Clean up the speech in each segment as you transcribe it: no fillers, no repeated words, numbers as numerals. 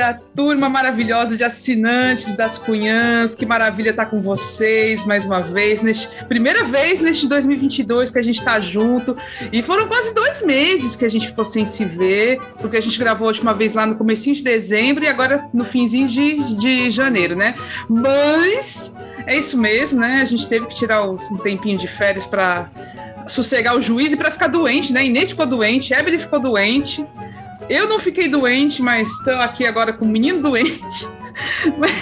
dia, turma maravilhosa de assinantes das Cunhãs, que maravilha estar com vocês mais uma vez, primeira vez neste 2022 que a gente está junto, e foram quase 2 meses que a gente ficou sem se ver, porque a gente gravou a última vez lá no comecinho de dezembro e agora no finzinho de janeiro, né? Mas é isso mesmo, né? A gente teve que tirar um tempinho de férias para sossegar o juiz e para ficar doente, né? Inês ficou doente, Evelyn ficou doente. Eu não fiquei doente, mas estou aqui agora com um menino doente.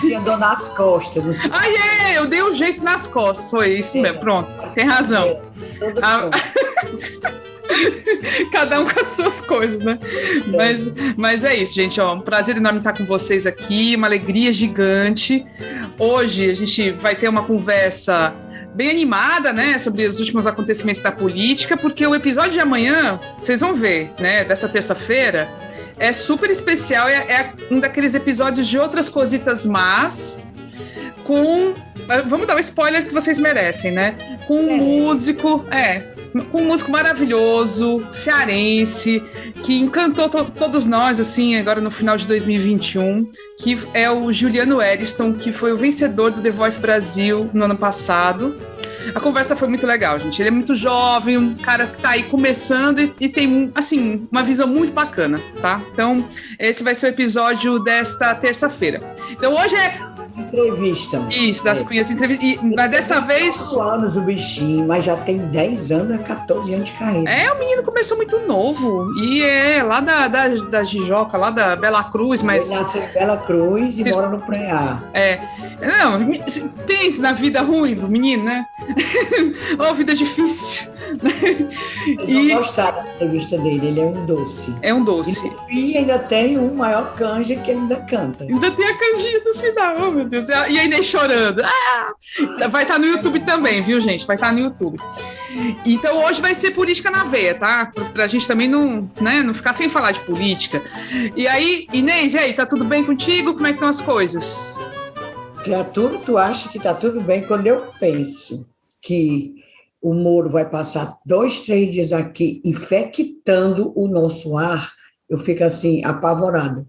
Tinha dor nas costas. Eu dei um jeito nas costas, foi isso mesmo, pronto, tem razão. Cada um com as suas coisas, né? Mas é isso, gente, ó, um prazer enorme estar com vocês aqui, uma alegria gigante. Hoje a gente vai ter uma conversa bem animada, né, sobre os últimos acontecimentos da política, porque o episódio de amanhã, vocês vão ver, né, dessa terça-feira, é super especial, é um daqueles episódios de outras cositas más, vamos dar um spoiler que vocês merecem, né, com um músico maravilhoso, cearense, que encantou todos nós, assim, agora no final de 2021, que é o Juliano Eriston, que foi o vencedor do The Voice Brasil no ano passado. A conversa foi muito legal, gente. Ele é muito jovem, um cara que tá aí começando e tem, assim, uma visão muito bacana, tá? Então, esse vai ser o episódio desta terça-feira. Então, hoje é entrevista. Isso, das Cunhas entrevistas. Mas dessa vez. 4 anos o bichinho, mas já tem 10 anos, 14 anos de carreira. O menino começou muito novo. E é lá da Jijoca, lá da Bela Cruz, mas. Ele nasceu em Bela Cruz e mora no Preá. Não, tem isso na vida ruim do menino, né? Ou vida difícil. Eu não gostava da entrevista dele, ele é um doce. É um doce. E ainda tem um maior canja que ele ainda canta. Ainda tem a canjinha do final, oh meu Deus. E ainda chorando. Vai estar no YouTube também, viu, gente? Vai estar no YouTube. Então hoje vai ser política na veia, tá? Pra gente também não ficar sem falar de política. E aí, Inês, e aí, tá tudo bem contigo? Como é que estão as coisas? Criatura, tu acha que tá tudo bem? Quando eu penso que o Moro vai passar 2, 3 dias aqui infectando o nosso ar, eu fico assim, apavorada.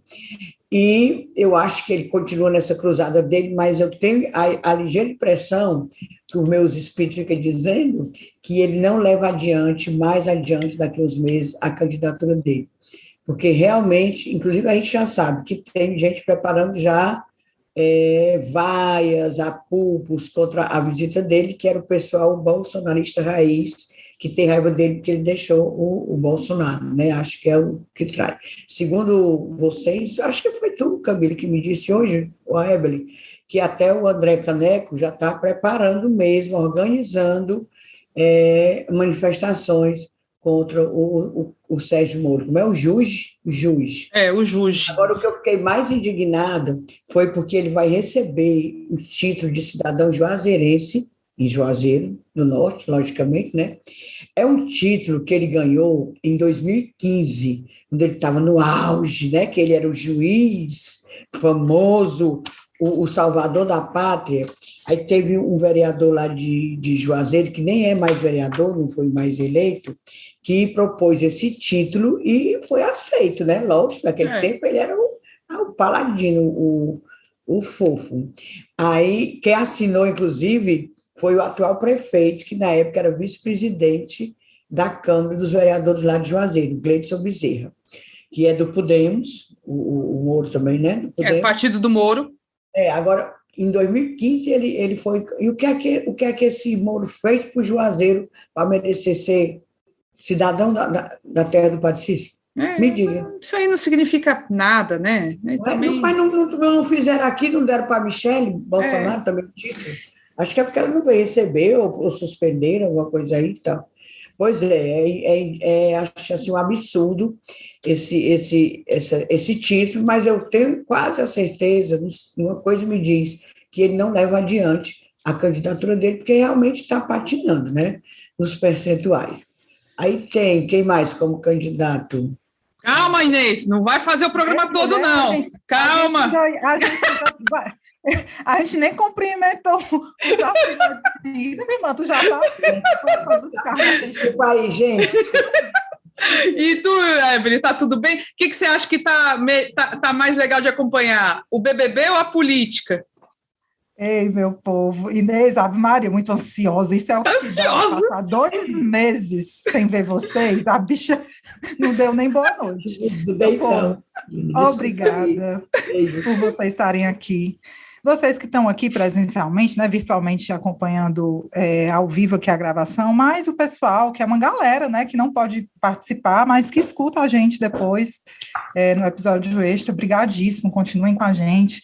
E eu acho que ele continua nessa cruzada dele, mas eu tenho a ligeira impressão que os meus espíritos ficam dizendo que ele não leva mais adiante daqui a uns meses a candidatura dele. Porque realmente, inclusive a gente já sabe que tem gente preparando já vaias, apupos contra a visita dele, que era o pessoal bolsonarista raiz, que tem raiva dele porque ele deixou o Bolsonaro, né? Acho que é o que traz. Segundo vocês, acho que foi tu, Camilo, que me disse hoje, o Evelyn, que até o André Caneco já está preparando mesmo, organizando manifestações contra o Sérgio Moro. Como é o Juiz? O Juiz. O Juiz. Agora, o que eu fiquei mais indignada foi porque ele vai receber o título de cidadão juazeirense, em Juazeiro do Norte, logicamente, né? É um título que ele ganhou em 2015, quando ele estava no auge, né? Que ele era o juiz famoso, o salvador da pátria. Aí teve um vereador lá de Juazeiro, que nem é mais vereador, não foi mais eleito, que propôs esse título e foi aceito, né? Lógico, naquele tempo ele era o paladino, o fofo. Aí, quem assinou, inclusive, foi o atual prefeito, que na época era vice-presidente da Câmara dos Vereadores lá de Juazeiro, Gleidson Bezerra, que é do Podemos, o Moro também, né? Do Podemos. Partido do Moro. Agora, em 2015, ele foi... E o que é que esse Moro fez para o Juazeiro para merecer ser cidadão da terra do Patricício? Me diga. Isso aí não significa nada, né? Também... Mas não fizeram aqui, não deram para a Michelle Bolsonaro também o título? Acho que é porque ela não vai receber ou suspenderam, alguma coisa aí e tal. Pois acho assim, um absurdo esse título, mas eu tenho quase a certeza, uma coisa me diz, que ele não leva adiante a candidatura dele, porque realmente está patinando, né, nos percentuais. Aí tem, quem mais como candidato? Calma, Inês, não vai fazer o programa todo, não. Calma. A gente nem cumprimentou os afiliados. Minha irmã, tu já está... Desculpa aí, gente. E tu, Evelyn, tá tudo bem? O que você acha que tá mais legal de acompanhar? O BBB ou a política? Ei, meu povo, Inês, Ave Maria, muito ansiosa. Isso é o que dá Ansiosa? passar 2 meses sem ver vocês. A bicha não deu nem boa noite. Tudo bem, Meu povo, então. Desculpa aí. obrigada Beijo. por vocês estarem aqui. Vocês que estão aqui presencialmente, né, virtualmente acompanhando ao vivo aqui a gravação, mas o pessoal, que é uma galera, né, que não pode participar, mas que escuta a gente depois no episódio extra, brigadíssimo, continuem com a gente.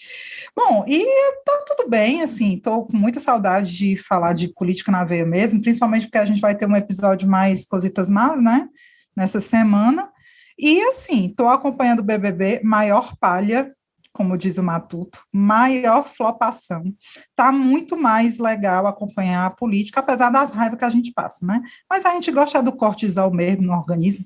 Bom, e tá tudo bem, assim, estou com muita saudade de falar de política na veia mesmo, principalmente porque a gente vai ter um episódio mais cositas más, né, nessa semana, e assim, estou acompanhando o BBB, maior palha, como diz o Matuto, maior flopação. Está muito mais legal acompanhar a política, apesar das raivas que a gente passa, né? Mas a gente gosta do cortisol mesmo no organismo,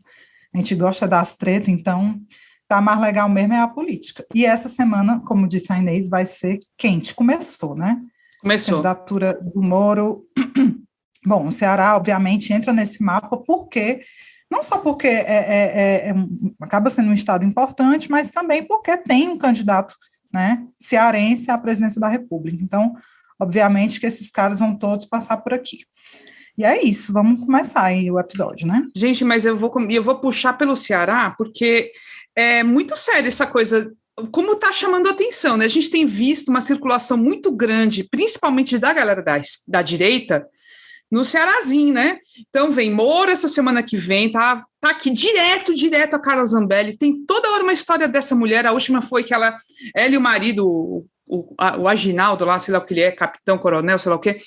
a gente gosta das tretas, então tá mais legal mesmo é a política. E essa semana, como disse a Inês, vai ser quente. Começou, né? Começou. Candidatura do Moro. Bom, o Ceará, obviamente, entra nesse mapa porque não só porque acaba sendo um estado importante, mas também porque tem um candidato, né, cearense à presidência da República. Então, obviamente que esses caras vão todos passar por aqui. E é isso, vamos começar aí o episódio, né? Gente, mas eu vou puxar pelo Ceará, porque é muito sério essa coisa, como está chamando a atenção, né? A gente tem visto uma circulação muito grande, principalmente da galera da direita, no Cearazinho, né? Então vem Moro essa semana que vem, tá aqui direto a Carla Zambelli, tem toda hora uma história dessa mulher, a última foi que ela e o marido, o Aginaldo lá, sei lá o que ele é, capitão, coronel, sei lá o que,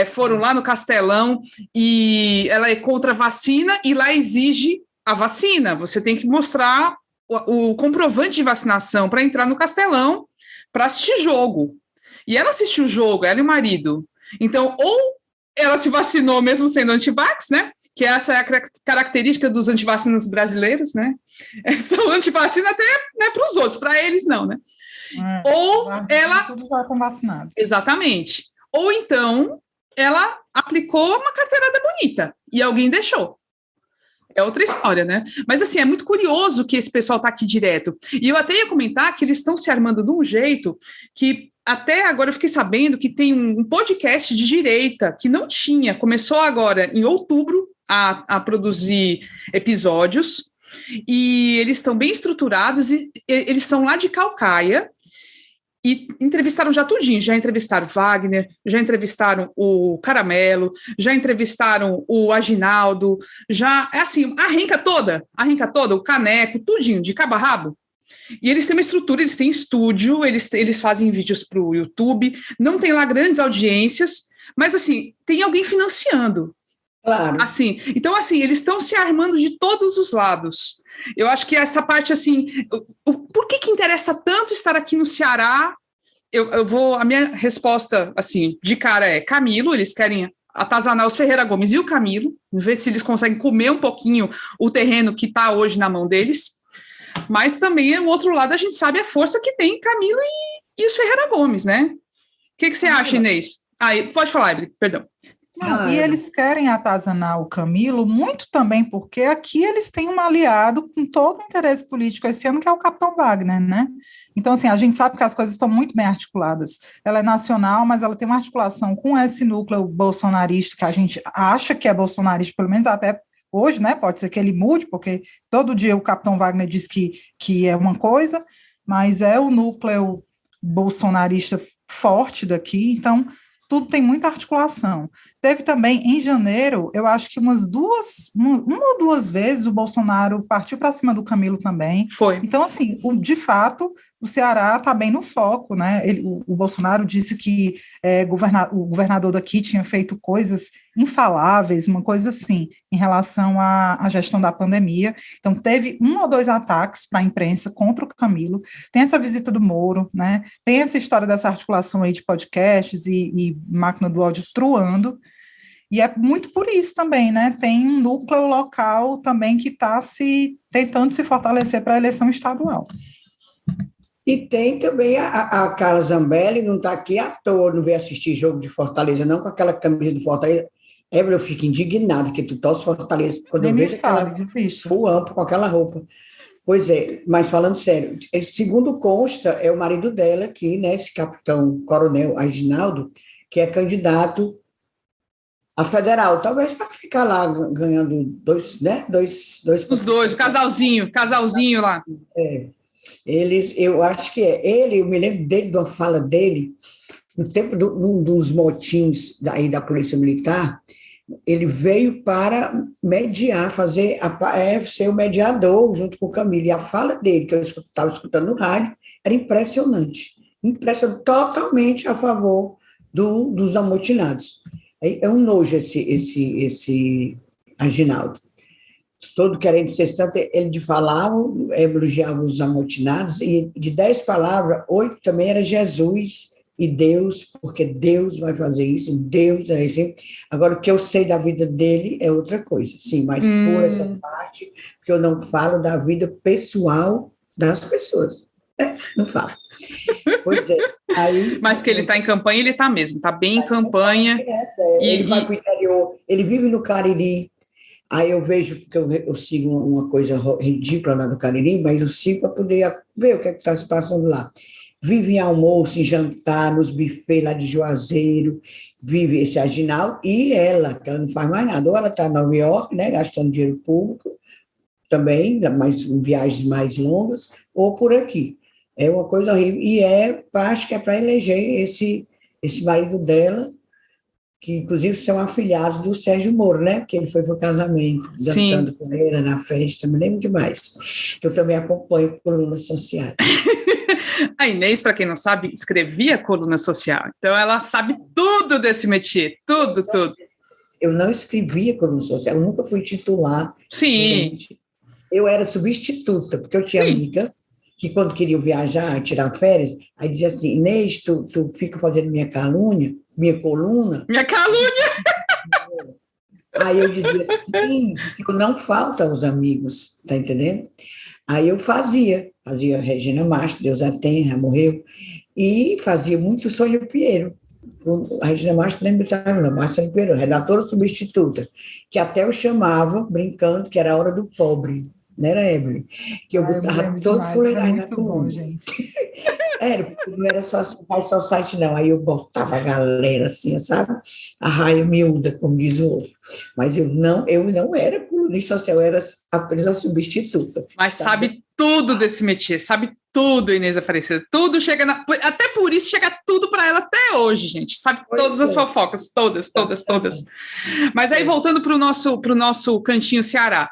foram lá no Castelão e ela é contra a vacina e lá exige a vacina, você tem que mostrar o comprovante de vacinação para entrar no Castelão para assistir jogo. E ela assistiu o jogo, ela e o marido. Então, ou ela se vacinou mesmo sendo antivax, né? Que essa é a característica dos antivacinas brasileiros, né? São antivacina até, né, para os outros, para eles não, né? Ou ela... Tudo vai com vacinado. Exatamente. Ou então, ela aplicou uma carteirada bonita e alguém deixou. É outra história, né? Mas, assim, é muito curioso que esse pessoal está aqui direto. E eu até ia comentar que eles estão se armando de um jeito que até agora eu fiquei sabendo que tem um podcast de direita que não tinha, começou agora em outubro a produzir episódios e eles estão bem estruturados e eles são lá de Caucaia e entrevistaram já tudinho, já entrevistaram Wagner, já entrevistaram o Caramelo, já entrevistaram o Aginaldo, já, é assim, a renca toda, o Caneco, tudinho, de cabo a rabo. E eles têm uma estrutura, eles têm estúdio, eles fazem vídeos para o YouTube, não tem lá grandes audiências, mas, assim, tem alguém financiando. Claro. Assim, então, assim, eles estão se armando de todos os lados. Eu acho que essa parte, assim, por que interessa tanto estar aqui no Ceará? A minha resposta, assim, de cara é Camilo, eles querem atazanar os Ferreira Gomes e o Camilo, ver se eles conseguem comer um pouquinho o terreno que está hoje na mão deles. Mas também, o outro lado, a gente sabe a força que tem Camilo e os Ferreira Gomes, né? O que você acha, Inês? Pode falar, Evelyn, perdão. Não, e eles querem atazanar o Camilo muito também porque aqui eles têm um aliado com todo o interesse político esse ano, que é o Capitão Wagner, né? Então, assim, a gente sabe que as coisas estão muito bem articuladas. Ela é nacional, mas ela tem uma articulação com esse núcleo bolsonarista, que a gente acha que é bolsonarista, pelo menos até hoje, né? Pode ser que ele mude, porque todo dia o Capitão Wagner diz que é uma coisa, mas é o núcleo bolsonarista forte daqui, então tudo tem muita articulação. Teve também, em janeiro, eu acho que uma ou duas vezes o Bolsonaro partiu para cima do Camilo também. Foi. Então, assim, de fato, o Ceará está bem no foco, né? O Bolsonaro disse que o governador daqui tinha feito coisas infaláveis, uma coisa assim, em relação à gestão da pandemia. Então, teve 1 ou 2 ataques para a imprensa contra o Camilo. Tem essa visita do Moro, né? Tem essa história dessa articulação aí de podcasts e máquina do áudio truando. E é muito por isso também, né? Tem um núcleo local também que está tentando se fortalecer para a eleição estadual. E tem também a Carla Zambelli, não está aqui à toa, não veio assistir jogo de Fortaleza, não, com aquela camisa do Fortaleza. Eu fico indignada que tu torce Fortaleza quando Nem eu me vejo fale, aquela viu, bicho? full amplo com aquela roupa. Pois é, mas falando sério, segundo consta, é o marido dela aqui, né, esse capitão coronel Aginaldo, que é candidato a federal, talvez para ficar lá ganhando dois, né, Os dois, o casalzinho lá. eles, eu acho que ele, eu me lembro dele, de uma fala dele, no tempo num dos motins daí da Polícia Militar, ele veio para mediar, ser o mediador junto com o Camilo. E a fala dele, que eu estava escutando no rádio, era impressionante. Impressionante, totalmente a favor dos amotinados. É um nojo esse Aginaldo. Todo querendo ser santo, ele de falava, elogiava os amotinados, e de 10 palavras, 8 também era Jesus e Deus, porque Deus vai fazer isso, Deus é assim. Agora, o que eu sei da vida dele é outra coisa, sim, mas por essa parte, que eu não falo da vida pessoal das pessoas. Não falo. Pois é. Aí, Mas que ele está em campanha, ele está mesmo, está bem em campanha. Ele vai para o interior, ele vive no Cariri. Aí eu vejo, porque eu sigo uma coisa ridícula lá do Cariri, mas eu sigo para poder ver o que está se passando lá. Vive em almoço, em jantar, nos buffets lá de Juazeiro, vive esse Aginaldo, e ela, que ela não faz mais nada. Ou ela está em Nova York, né, gastando dinheiro público, também, mas em viagens mais longas, ou por aqui. É uma coisa horrível. E acho que é para eleger esse marido dela, que inclusive são afilhados do Sérgio Moro, né? Porque ele foi para o casamento, dançando com ele na festa, me lembro demais. Eu também acompanho colunas sociais. A Inês, para quem não sabe, escrevia coluna social, então ela sabe tudo desse métier, tudo. Eu não escrevia coluna social, eu nunca fui titular. Sim. Eu era substituta, porque eu tinha amiga que quando queria viajar, tirar férias, aí dizia assim, Inês, tu fica fazendo minha coluna. Minha calúnia! Aí eu dizia assim, porque eu não falta aos amigos, tá entendendo? Aí eu fazia Regina Mastro, Deus a tenha, morreu, e fazia muito Sônia Pinheiro. A Regina Mastro lembra não, Sônia Pinheiro, redatora substituta, que até eu chamava, brincando, que era a hora do pobre, não era, Evelyn? Que eu botava todo fuleirais na coluna. Era, porque não era só site, não. Aí eu botava a galera assim, sabe? A raia miúda, como diz o outro. Mas eu não era colunista social, eu era apenas a substituta. Mas sabe tudo desse métier, sabe tudo, Inês Aparecida. Tudo chega até por isso chega tudo para ela até hoje, gente. Sabe todas as fofocas, todas. Mas aí, voltando para o nosso cantinho Ceará,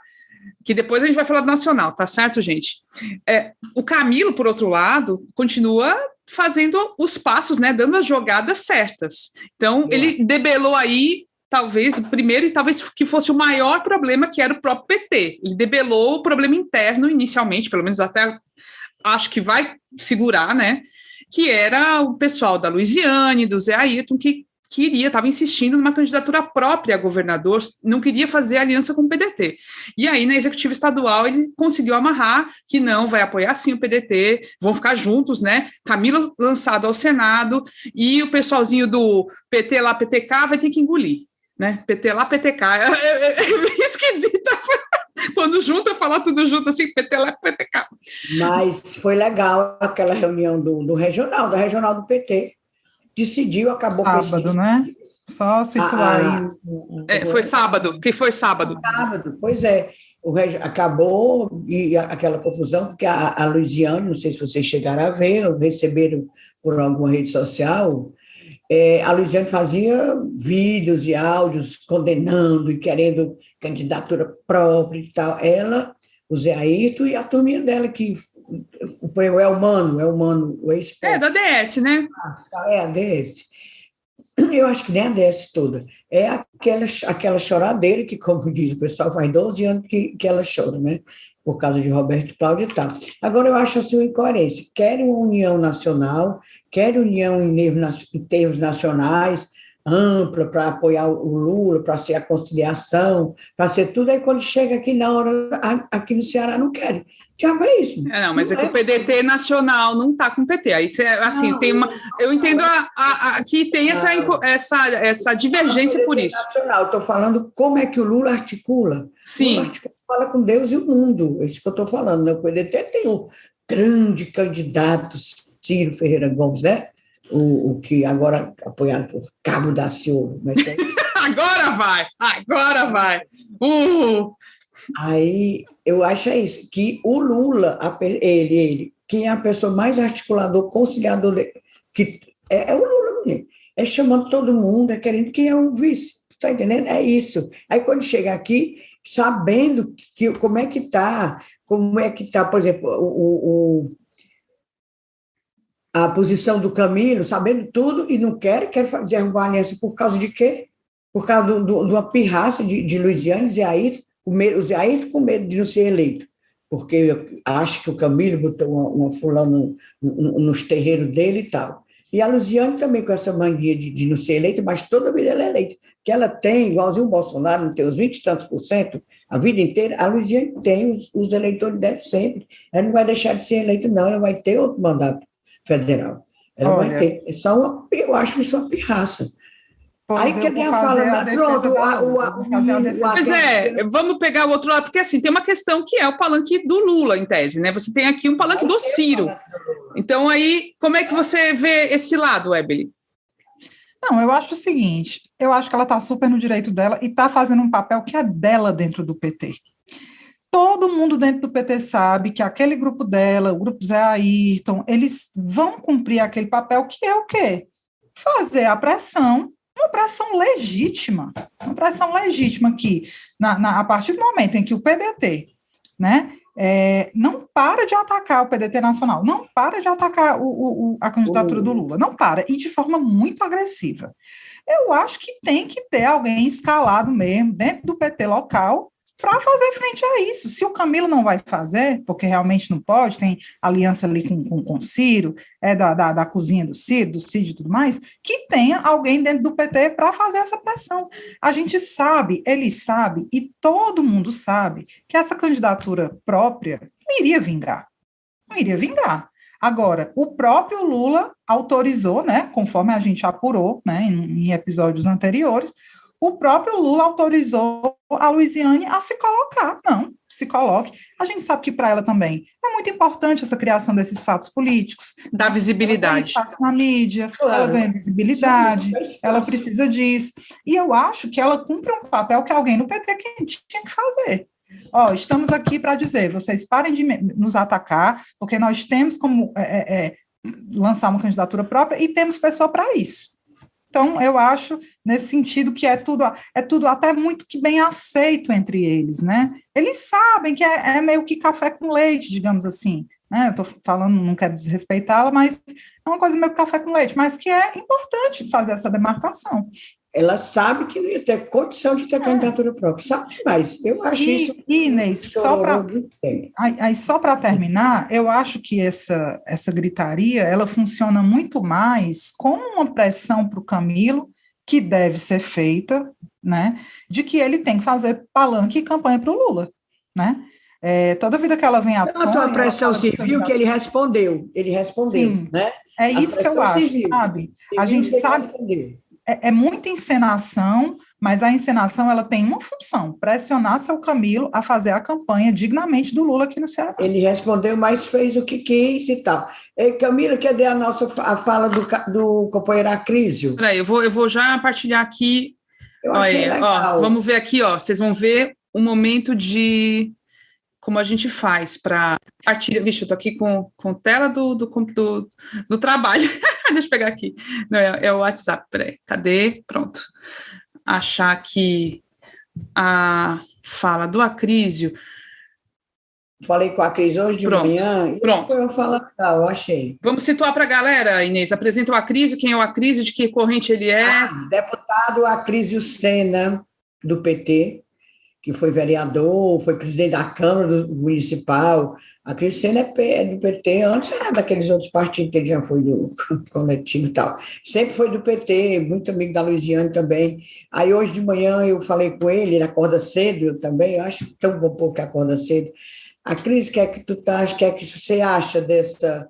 que depois a gente vai falar do Nacional, tá certo, gente? O Camilo, por outro lado, continua fazendo os passos, né, dando as jogadas certas. Então, ele debelou aí, talvez, primeiro, e talvez que fosse o maior problema, que era o próprio PT. Ele debelou o problema interno, inicialmente, pelo menos até acho que vai segurar, né, que era o pessoal da Luiziane, do Zé Ayrton, que estava insistindo numa candidatura própria a governador, não queria fazer aliança com o PDT. E aí, na executiva estadual, ele conseguiu amarrar que não, vai apoiar sim o PDT, vão ficar juntos, né? Camilo lançado ao Senado, e o pessoalzinho do PT lá, PTK, vai ter que engolir, né? PT lá, PTK. É meio esquisita. Quando junta, falar tudo junto, assim, PT lá, PTK. Mas foi legal aquela reunião da regional do PT. Decidiu, acabou com sábado, né? Só situar aí. Foi sábado, que foi sábado. Sábado, pois é. Acabou e aquela confusão, porque a Luiziane, não sei se vocês chegaram a ver, ou receberam por alguma rede social, a Luiziane fazia vídeos e áudios condenando e querendo candidatura própria e tal. Ela, o Zé Ayrton e a turminha dela, que é o Mano, o ex-presidente. Da DS, né? A DS. Eu acho que nem a DS toda. É aquela choradeira que, como diz o pessoal, faz 12 anos que ela chora, né? Por causa de Roberto Cláudio e tal. Agora, eu acho assim uma incoerência. Quer uma união nacional, quer união em termos nacionais, ampla para apoiar o Lula, para ser a conciliação, para ser tudo. Aí quando chega aqui na hora, aqui no Ceará não querem. Diabo é isso. Não, mas é que o PDT nacional não está com o PT. Aí, assim, tem uma. Eu entendo que tem essa divergência por isso. Nacional, estou falando como é que o Lula articula. Sim. O Lula fala com Deus e o mundo. É isso que eu estou falando. Né? O PDT tem um grande candidato, Ciro Ferreira Gomes, né? O que agora apoiado por Cabo Daciolo. Agora vai. Aí eu acho isso, que o Lula, ele, quem é a pessoa mais articulador, conciliador, que é o Lula, mesmo. É chamando todo mundo, é querendo quem é o vice, está entendendo? É isso. Aí quando chega aqui, sabendo como é que está, por exemplo, a posição do Camilo, sabendo tudo, e não quer derrubar a aliança por causa de quê? Por causa de uma pirraça de Luiziane e Zé o Ayrton com medo de não ser eleito, porque eu acho que o Camilo botou uma fulana nos terreiros dele e tal. E a Luiziane também com essa mania de não ser eleita, mas toda vida ela é eleita. Que ela tem, igualzinho o Bolsonaro, não tem os 20 e tantos % a vida inteira, a Luiziane tem os eleitores dela sempre. Ela não vai deixar de ser eleita, não, ela vai ter outro mandato federal. Ela vai ter. Eu acho isso uma pirraça. Aí que ele fala, pronto, Pois é, vamos pegar o outro lado, porque assim, tem uma questão que é o palanque do Lula, em tese, né? Você tem aqui um palanque do Ciro. Então, aí, como é que você vê esse lado, Ebeli? Não, eu acho o seguinte, eu acho que ela está super no direito dela e está fazendo um papel que é dela dentro do PT. Todo mundo dentro do PT sabe que aquele grupo dela, o grupo Zé Ayrton, eles vão cumprir aquele papel que é o quê? Fazer a pressão, uma pressão legítima que, a partir do momento em que o PDT, né, não para de atacar o PDT nacional, não para de atacar a candidatura do Lula, não para, e de forma muito agressiva. Eu acho que tem que ter alguém escalado mesmo, dentro do PT local, para fazer frente a isso. Se o Camilo não vai fazer, porque realmente não pode, tem aliança ali com o Ciro, da cozinha do Ciro, do Cid e tudo mais, que tenha alguém dentro do PT para fazer essa pressão. A gente sabe, ele sabe, e todo mundo sabe, que essa candidatura própria não iria vingar. Agora, o próprio Lula autorizou, né, conforme a gente apurou, né, em episódios anteriores, o próprio Lula autorizou a Luiziane a se colocar. Não, se coloque. A gente sabe que para ela também é muito importante essa criação desses fatos políticos. Dá visibilidade. Ela ganha espaço na mídia, claro. Ela ganha visibilidade, ela precisa disso. E eu acho que ela cumpre um papel que alguém no PT tinha que fazer. Estamos aqui para dizer, vocês parem de nos atacar, porque nós temos como lançar uma candidatura própria e temos pessoa para isso. Então, eu acho, nesse sentido, que é tudo até muito que bem aceito entre eles, né? Eles sabem que é meio que café com leite, digamos assim, né? Eu estou falando, não quero desrespeitá-la, mas é uma coisa meio que café com leite, mas que é importante fazer essa demarcação. Ela sabe que não ia ter condição de ter candidatura própria, sabe demais. Eu acho isso... Inês, só para terminar, eu acho que essa gritaria, ela funciona muito mais como uma pressão para o Camilo, que deve ser feita, né, de que ele tem que fazer palanque e campanha para o Lula, né? Toda vida que ela vem à tona... Tanto a pressão civil que ele respondeu, Sim, né? É isso que eu acho, civil, sabe? A gente sabe... É muita encenação, mas a encenação ela tem uma função, pressionar seu Camilo a fazer a campanha dignamente do Lula aqui no Ceará. Ele respondeu, mas fez o que quis e tal. Camila, cadê a fala do companheiro Acrísio? Peraí, eu vou já partilhar aqui. Vamos ver aqui, vocês vão ver o momento de como a gente faz para partilhar. Vixe, eu estou aqui com tela do trabalho. Deixa eu pegar aqui. Não, é o WhatsApp, peraí. Cadê? Pronto. Achar aqui a fala do Acrísio. Falei com a Acrísio hoje de manhã. Pronto. Eu falo, eu achei. Vamos situar para a galera, Inês. Apresenta o Acrísio, quem é o Acrísio, de que corrente ele é. Deputado Acrísio Sena, do PT, que foi vereador, foi presidente da Câmara Municipal. A Cris Sena é do PT, antes era daqueles outros partidos que ele já foi do Coletivo e tal. Sempre foi do PT, muito amigo da Luiziane também. Aí hoje de manhã eu falei com ele acorda cedo, eu também, eu acho tão bom pouco que acorda cedo. A Cris, o que é que você acha dessa,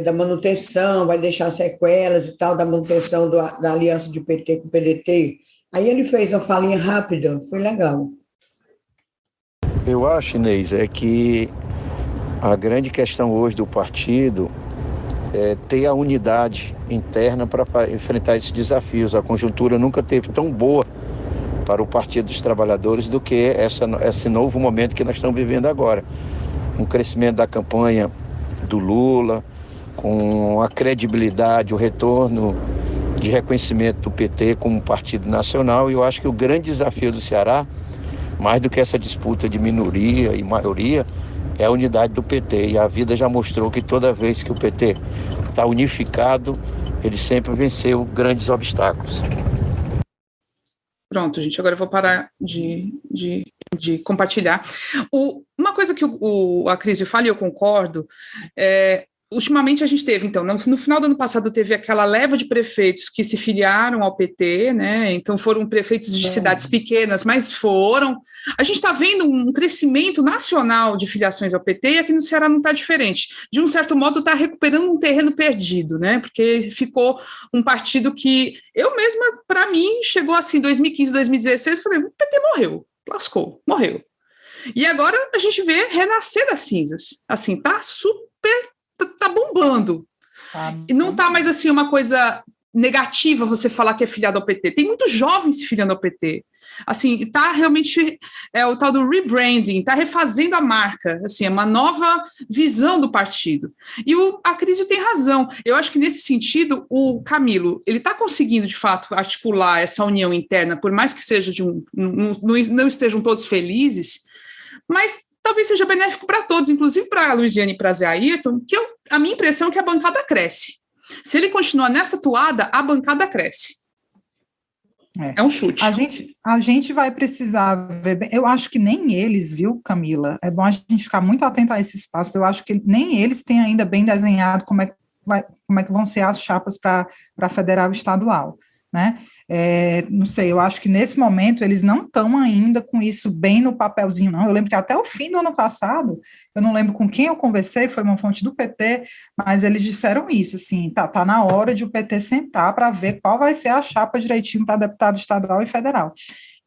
da manutenção, vai deixar sequelas e tal, da manutenção da aliança de PT com o PDT? Aí ele fez uma falinha rápida, foi legal. Eu acho, Inês, é que a grande questão hoje do partido é ter a unidade interna para enfrentar esses desafios. A conjuntura nunca teve tão boa para o Partido dos Trabalhadores do que esse novo momento que nós estamos vivendo agora. Um crescimento da campanha do Lula, com a credibilidade, o retorno de reconhecimento do PT como partido nacional. E eu acho que o grande desafio do Ceará, mais do que essa disputa de minoria e maioria, é a unidade do PT. E a vida já mostrou que toda vez que o PT está unificado, ele sempre venceu grandes obstáculos. Pronto, gente, agora eu vou parar de compartilhar. Uma coisa que a Cris fala, e eu concordo, ultimamente a gente teve, então, no final do ano passado teve aquela leva de prefeitos que se filiaram ao PT, né, então foram prefeitos de cidades pequenas, mas foram. A gente está vendo um crescimento nacional de filiações ao PT e aqui no Ceará não está diferente. De um certo modo está recuperando um terreno perdido, né, porque ficou um partido que eu mesma, para mim, chegou assim, 2015, 2016, falei, o PT morreu, lascou, morreu. E agora a gente vê renascer das cinzas, assim, tá tá bombando. E não tá mais assim uma coisa negativa você falar que é filiado ao PT. Tem muitos jovens se filiando ao PT. Assim, tá realmente o tal do rebranding, tá refazendo a marca, assim, é uma nova visão do partido. E a Cris tem razão. Eu acho que nesse sentido o Camilo, ele tá conseguindo de fato articular essa união interna, por mais que seja não estejam todos felizes, mas talvez seja benéfico para todos, inclusive para a Luiziane e para a Zé Ayrton, que a minha impressão é que a bancada cresce. Se ele continuar nessa toada, a bancada cresce. É um chute. A gente vai precisar ver bem. Eu acho que nem eles, viu, Camila? É bom a gente ficar muito atento a esse espaço. Eu acho que nem eles têm ainda bem desenhado como é que vão ser as chapas para federal e estadual, né? Não sei, eu acho que nesse momento eles não estão ainda com isso bem no papelzinho, não. Eu lembro que até o fim do ano passado, eu não lembro com quem eu conversei, foi uma fonte do PT, mas eles disseram isso, assim, tá na hora de o PT sentar para ver qual vai ser a chapa direitinho para deputado estadual e federal.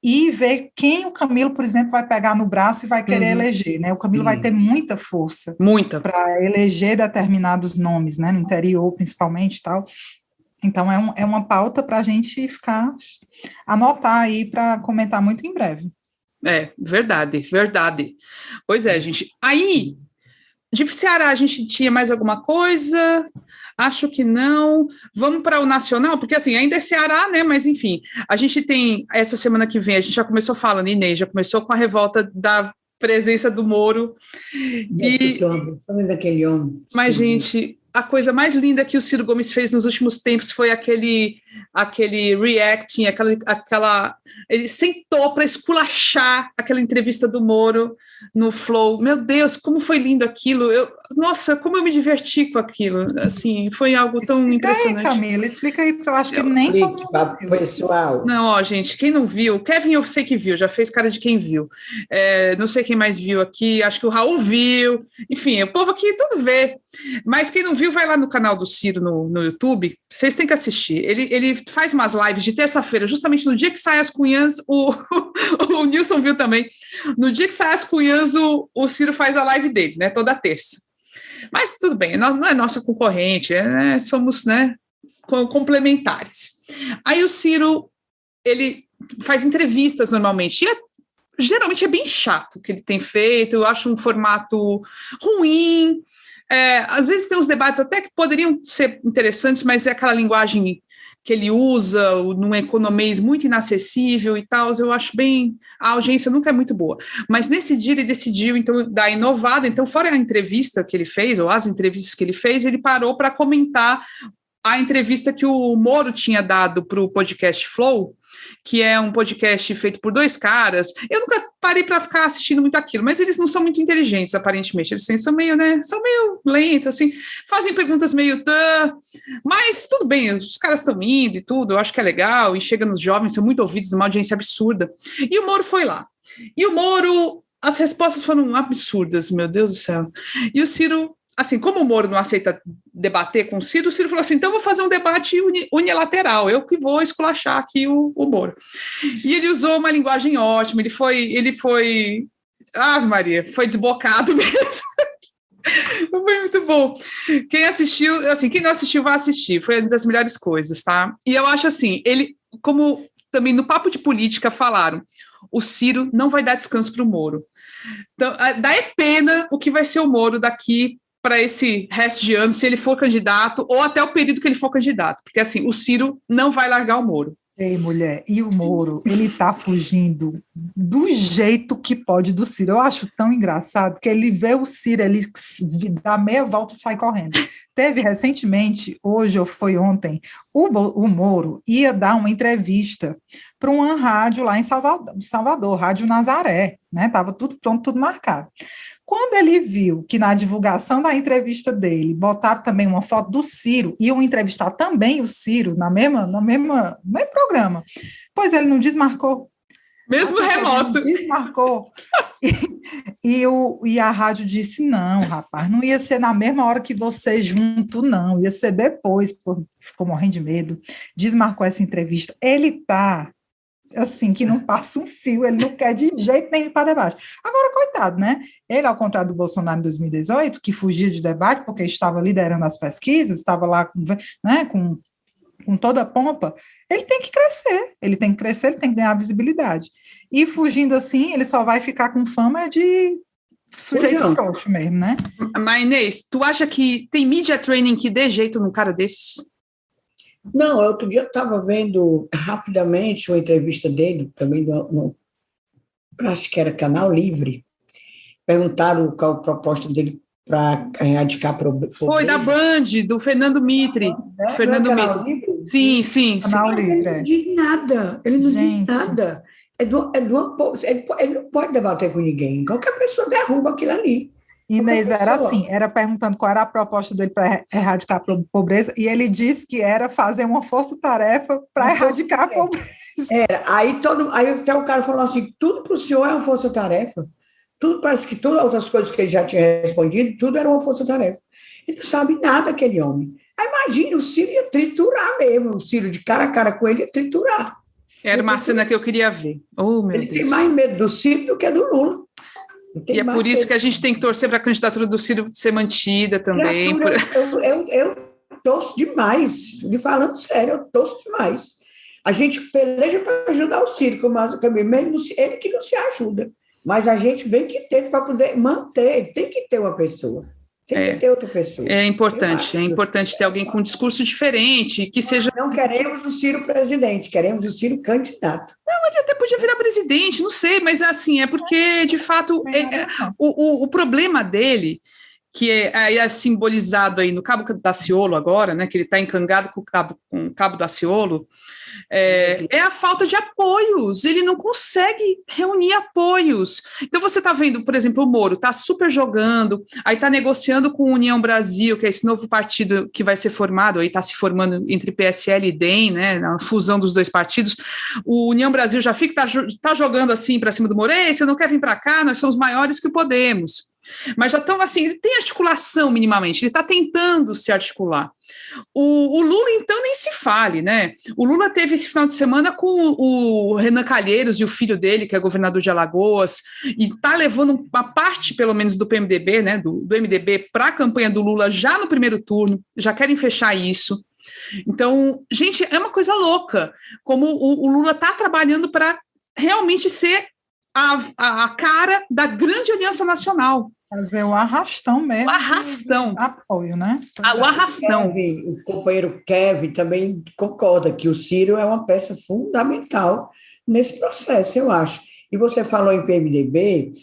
E ver quem o Camilo, por exemplo, vai pegar no braço e vai querer eleger, né? O Camilo vai ter muita força para eleger determinados nomes, né? No interior, principalmente, e tal. Então, é uma pauta para a gente anotar aí para comentar muito em breve. Verdade. Pois é, gente. Aí, de Ceará, a gente tinha mais alguma coisa? Acho que não. Vamos para o nacional, porque assim, ainda é Ceará, né? Mas enfim, a gente tem, essa semana que vem, a gente já começou falando, Inês, já começou com a revolta da presença do Moro. Daquele homem. Mas, gente, a coisa mais linda que o Ciro Gomes fez nos últimos tempos foi aquele reacting, ele sentou para esculachar aquela entrevista do Moro no Flow. Meu Deus, como foi lindo aquilo. Nossa, como eu me diverti com aquilo. Assim, foi algo tão impressionante. Camila, explica aí, porque eu acho que nem todo mundo viu. Pessoal. Não, gente, quem não viu, Kevin eu sei que viu, já fez cara de quem viu. Não sei quem mais viu aqui, acho que o Raul viu. Enfim, o povo aqui tudo vê. Mas quem não viu, vai lá no canal do Ciro no YouTube, vocês têm que assistir. Ele faz umas lives de terça-feira, justamente no dia que sai as cunhãs, o Nilson viu também, no dia que sai as cunhãs, o Ciro faz a live dele, né, toda terça. Mas tudo bem, não é nossa concorrente, somos, né, complementares. Aí o Ciro, ele faz entrevistas normalmente, e geralmente é bem chato o que ele tem feito, eu acho um formato ruim. Às vezes tem uns debates até que poderiam ser interessantes, mas é aquela linguagem que ele usa, num economês muito inacessível e tal, eu acho bem... A audiência nunca é muito boa. Mas nesse dia ele decidiu, então, dar inovada. Então, fora a entrevista que ele fez, ou as entrevistas que ele fez, ele parou para comentar a entrevista que o Moro tinha dado para o podcast Flow, que é um podcast feito por dois caras. Eu nunca parei para ficar assistindo muito aquilo, mas eles não são muito inteligentes, aparentemente, eles são meio, né, são meio lentos, assim, fazem perguntas meio mas tudo bem, os caras estão indo e tudo, eu acho que é legal, e chega nos jovens, são muito ouvidos, uma audiência absurda, e o Moro foi lá, e o Moro, as respostas foram absurdas, meu Deus do céu, e o Ciro, assim, como o Moro não aceita debater com o Ciro falou assim, então eu vou fazer um debate unilateral, eu que vou esculachar aqui o Moro. E ele usou uma linguagem ótima, ele foi, Ave Maria, foi desbocado mesmo. Foi muito bom. Quem assistiu, assim, quem não assistiu, vai assistir, foi uma das melhores coisas, tá? E eu acho assim, ele, como também no Papo de Política falaram, o Ciro não vai dar descanso para o Moro. Então, dá pena o que vai ser o Moro daqui para esse resto de ano, se ele for candidato, ou até o período que ele for candidato, porque assim, o Ciro não vai largar o Moro. Ei, mulher, e o Moro, ele tá fugindo do jeito que pode do Ciro. Eu acho tão engraçado que ele vê o Ciro, ele dá meia volta e sai correndo. Teve recentemente, hoje ou foi ontem, o Moro ia dar uma entrevista para uma rádio lá em Salvador, Rádio Nazaré, né? Estava tudo pronto, tudo marcado. Quando ele viu que na divulgação da entrevista dele botaram também uma foto do Ciro, iam entrevistar também o Ciro no mesmo programa, pois ele não desmarcou. Mesmo remoto. Desmarcou. E a rádio disse, não, rapaz, não ia ser na mesma hora que você junto, não, ia ser depois, ficou morrendo de medo, desmarcou essa entrevista. Ele está assim, que não passa um fio, ele não quer de jeito nenhum para debate. Agora, coitado, né? Ele, ao contrário do Bolsonaro em 2018, que fugia de debate porque estava liderando as pesquisas, estava lá, né, com toda a pompa, ele tem que crescer, ele tem que ganhar visibilidade. E fugindo assim, ele só vai ficar com fama de sujeito frouxo mesmo, né? Mas, Inês, tu acha que tem media training que dê jeito num cara desses? Não, outro dia eu estava vendo rapidamente uma entrevista dele, também acho que era Canal Livre. Perguntaram qual a proposta dele para erradicar pobreza. Foi da Band, do Fernando Mitre. Fernando Canal Mitre. Livre? Sim. Canal Livre. Ele não diz nada, ele não diz nada. Ele não pode debater com ninguém. Qualquer pessoa derruba aquilo ali. Inês, era assim, era perguntando qual era a proposta dele para erradicar a pobreza, e ele disse que era fazer uma força-tarefa para erradicar a pobreza. Era, aí até o cara falou assim, tudo para o senhor é uma força-tarefa. Tudo, parece que todas as outras coisas que ele já tinha respondido, tudo era uma força-tarefa. Ele não sabe nada, aquele homem. Aí imagina, o Ciro ia triturar mesmo, o Ciro de cara a cara com ele ia triturar. Era uma cena que eu queria ver. Oh, meu ele Deus. tem mais medo do Ciro do que do Lula. E é por isso que a gente tem que torcer para a candidatura do Ciro ser mantida também. Eu torço demais, falando sério, eu torço demais. A gente peleja para ajudar o Ciro, mas ele que não se ajuda. Mas a gente vem que ter para poder manter, tem que ter uma pessoa. Tem que ter outra pessoa. É importante ter alguém com um discurso diferente, que seja... Não queremos o Ciro presidente, queremos o Ciro candidato. Não, ele até podia virar presidente, não sei, mas assim, é porque, de fato, o problema dele, que é simbolizado aí no Cabo Daciolo agora, né, que ele está encangado com o Cabo Daciolo, é a falta de apoios, ele não consegue reunir apoios. Então você está vendo, por exemplo, o Moro está super jogando, aí está negociando com a União Brasil, que é esse novo partido que vai ser formado, aí está se formando entre PSL e DEM, né, na fusão dos dois partidos. O União Brasil já tá jogando assim para cima do Moro, ei, você não quer vir para cá, nós somos maiores que o Podemos. Mas já estão assim, ele tem articulação minimamente, ele está tentando se articular. O Lula, então, nem se fale, né? O Lula teve esse final de semana com o Renan Calheiros e o filho dele, que é governador de Alagoas, e está levando uma parte, pelo menos, do PMDB, né, do MDB, para a campanha do Lula já no primeiro turno, já querem fechar isso. Então, gente, é uma coisa louca, como o Lula está trabalhando para realmente ser a cara da grande aliança nacional. Fazer o arrastão mesmo. O arrastão. Apoio, né? O arrastão. O companheiro Kevin também concorda que o Ciro é uma peça fundamental nesse processo, eu acho. E você falou em PMDB,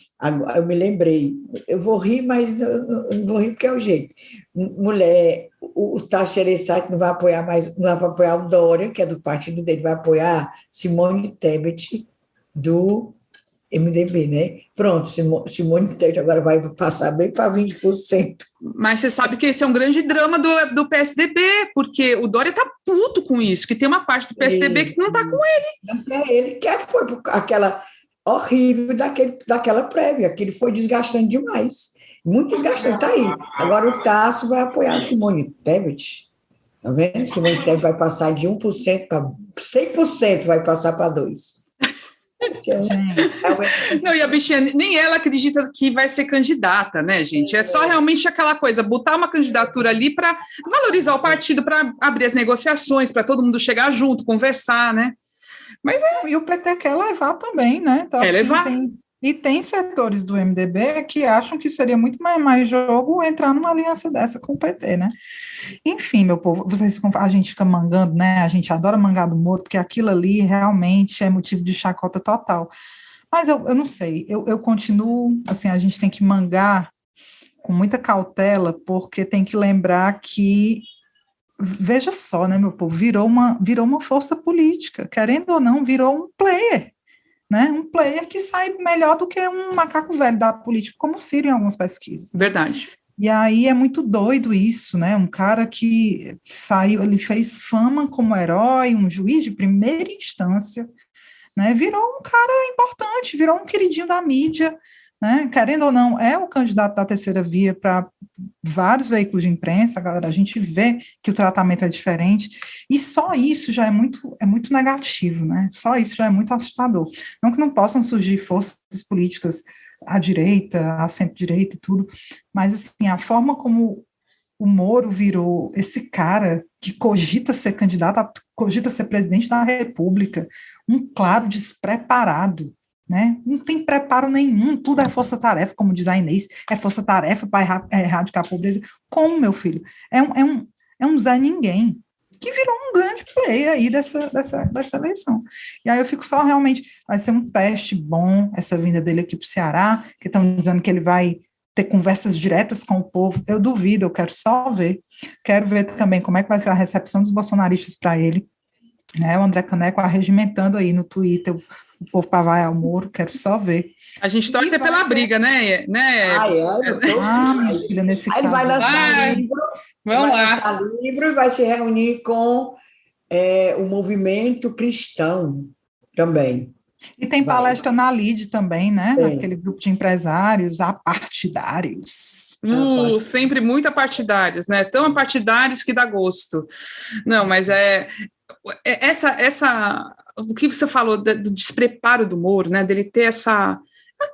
eu me lembrei, eu vou rir, mas não vou rir porque é o jeito. Mulher, o Tasso Gereissati não vai apoiar o Dória, que é do partido dele, vai apoiar Simone Tebet, do MDB, né? Pronto, Simone Tebet agora vai passar bem para 20%. Mas você sabe que esse é um grande drama do PSDB, porque o Dória está puto com isso, que tem uma parte do PSDB que não está com ele. Não quer ele, foi por aquela horrível daquela prévia, que ele foi desgastando demais. Muito desgastante, está aí. Agora o Tasso vai apoiar a Simone Tebet. Está vendo? Simone Tebet vai passar de 1% para 100%, vai passar para 2%. Não, e a bichinha, nem ela acredita que vai ser candidata, né, gente? É só realmente aquela coisa, botar uma candidatura ali para valorizar o partido, para abrir as negociações, para todo mundo chegar junto, conversar, né? Mas E o PT quer levar também, né? Então, quer levar. Tem setores do MDB que acham que seria muito mais jogo entrar numa aliança dessa com o PT, né? Enfim, meu povo, a gente fica mangando, né? A gente adora mangar do Moro, porque aquilo ali realmente é motivo de chacota total. Mas eu não sei, eu continuo, assim, a gente tem que mangar com muita cautela, porque tem que lembrar que, veja só, né, meu povo, virou uma força política, querendo ou não, virou um player, né? Um player que sai melhor do que um macaco velho da política, como o Ciro em algumas pesquisas. Verdade. E aí é muito doido isso, né? Um cara que saiu, ele fez fama como herói, um juiz de primeira instância, né? Virou um cara importante, virou um queridinho da mídia, né? Querendo ou não, é o candidato da terceira via para vários veículos de imprensa, galera, a gente vê que o tratamento é diferente, e só isso já é muito negativo, né? Só isso já é muito assustador. Não que não possam surgir forças políticas à direita, à centro-direita e tudo, mas, assim, a forma como o Moro virou esse cara que cogita ser candidato, cogita ser presidente da República, um claro despreparado, né? Não tem preparo nenhum, tudo é força-tarefa, como diz a Inês, é força-tarefa para erradicar a pobreza. Como, meu filho? É um Zé Ninguém, que virou um grande player aí dessa eleição. E aí eu fico só realmente, vai ser um teste bom, essa vinda dele aqui para o Ceará, que estão dizendo que ele vai ter conversas diretas com o povo. Eu duvido, eu quero só ver. Quero ver também como é que vai ser a recepção dos bolsonaristas para ele, né? O André Caneco arregimentando aí no Twitter o povo para vaiar o Moro, quero só ver. A gente torce pela briga, né? Minha filha, nesse caso. Aí ele vai lançar livro. Vamos lá. Lançar livro e vai se reunir com o movimento cristão também. E tem palestra na LIDE também, né? Tem. Naquele grupo de empresários apartidários. Sempre muito apartidários, né? Tão apartidários que dá gosto. Não, mas o que você falou do despreparo do Moro, né? Dele ter a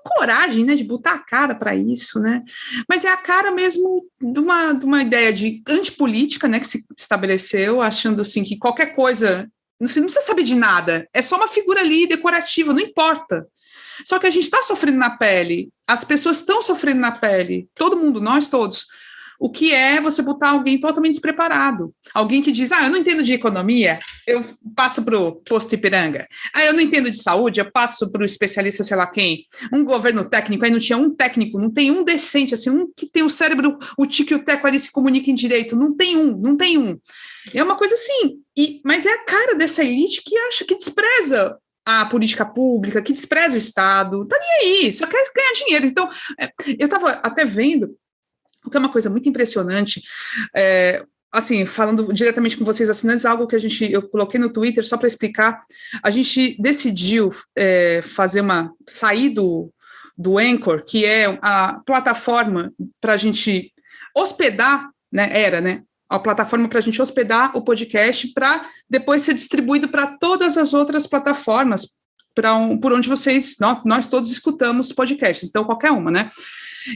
coragem, né, de botar a cara para isso, né? Mas é a cara mesmo de uma ideia de antipolítica, né, que se estabeleceu, achando assim que qualquer coisa, você não precisa saber de nada, é só uma figura ali decorativa, não importa. Só que a gente está sofrendo na pele, as pessoas estão sofrendo na pele, todo mundo, nós todos. O que é você botar alguém totalmente despreparado? Alguém que diz, eu não entendo de economia, eu passo para o posto Ipiranga. Eu não entendo de saúde, eu passo para o especialista sei lá quem. Um governo técnico, aí não tinha um técnico, não tem um decente, assim, um que tem o cérebro, o tico e o teco ali se comuniquem direito, não tem um. É uma coisa assim, mas é a cara dessa elite que acha que despreza a política pública, que despreza o Estado, tá nem aí, só quer ganhar dinheiro. Então, eu estava até vendo, o que é uma coisa muito impressionante, assim, falando diretamente com vocês assinantes, algo que eu coloquei no Twitter só para explicar, a gente decidiu sair do Anchor, que é a plataforma para a gente hospedar, né, a plataforma para a gente hospedar o podcast para depois ser distribuído para todas as outras plataformas por onde nós todos escutamos podcasts, então qualquer uma, né?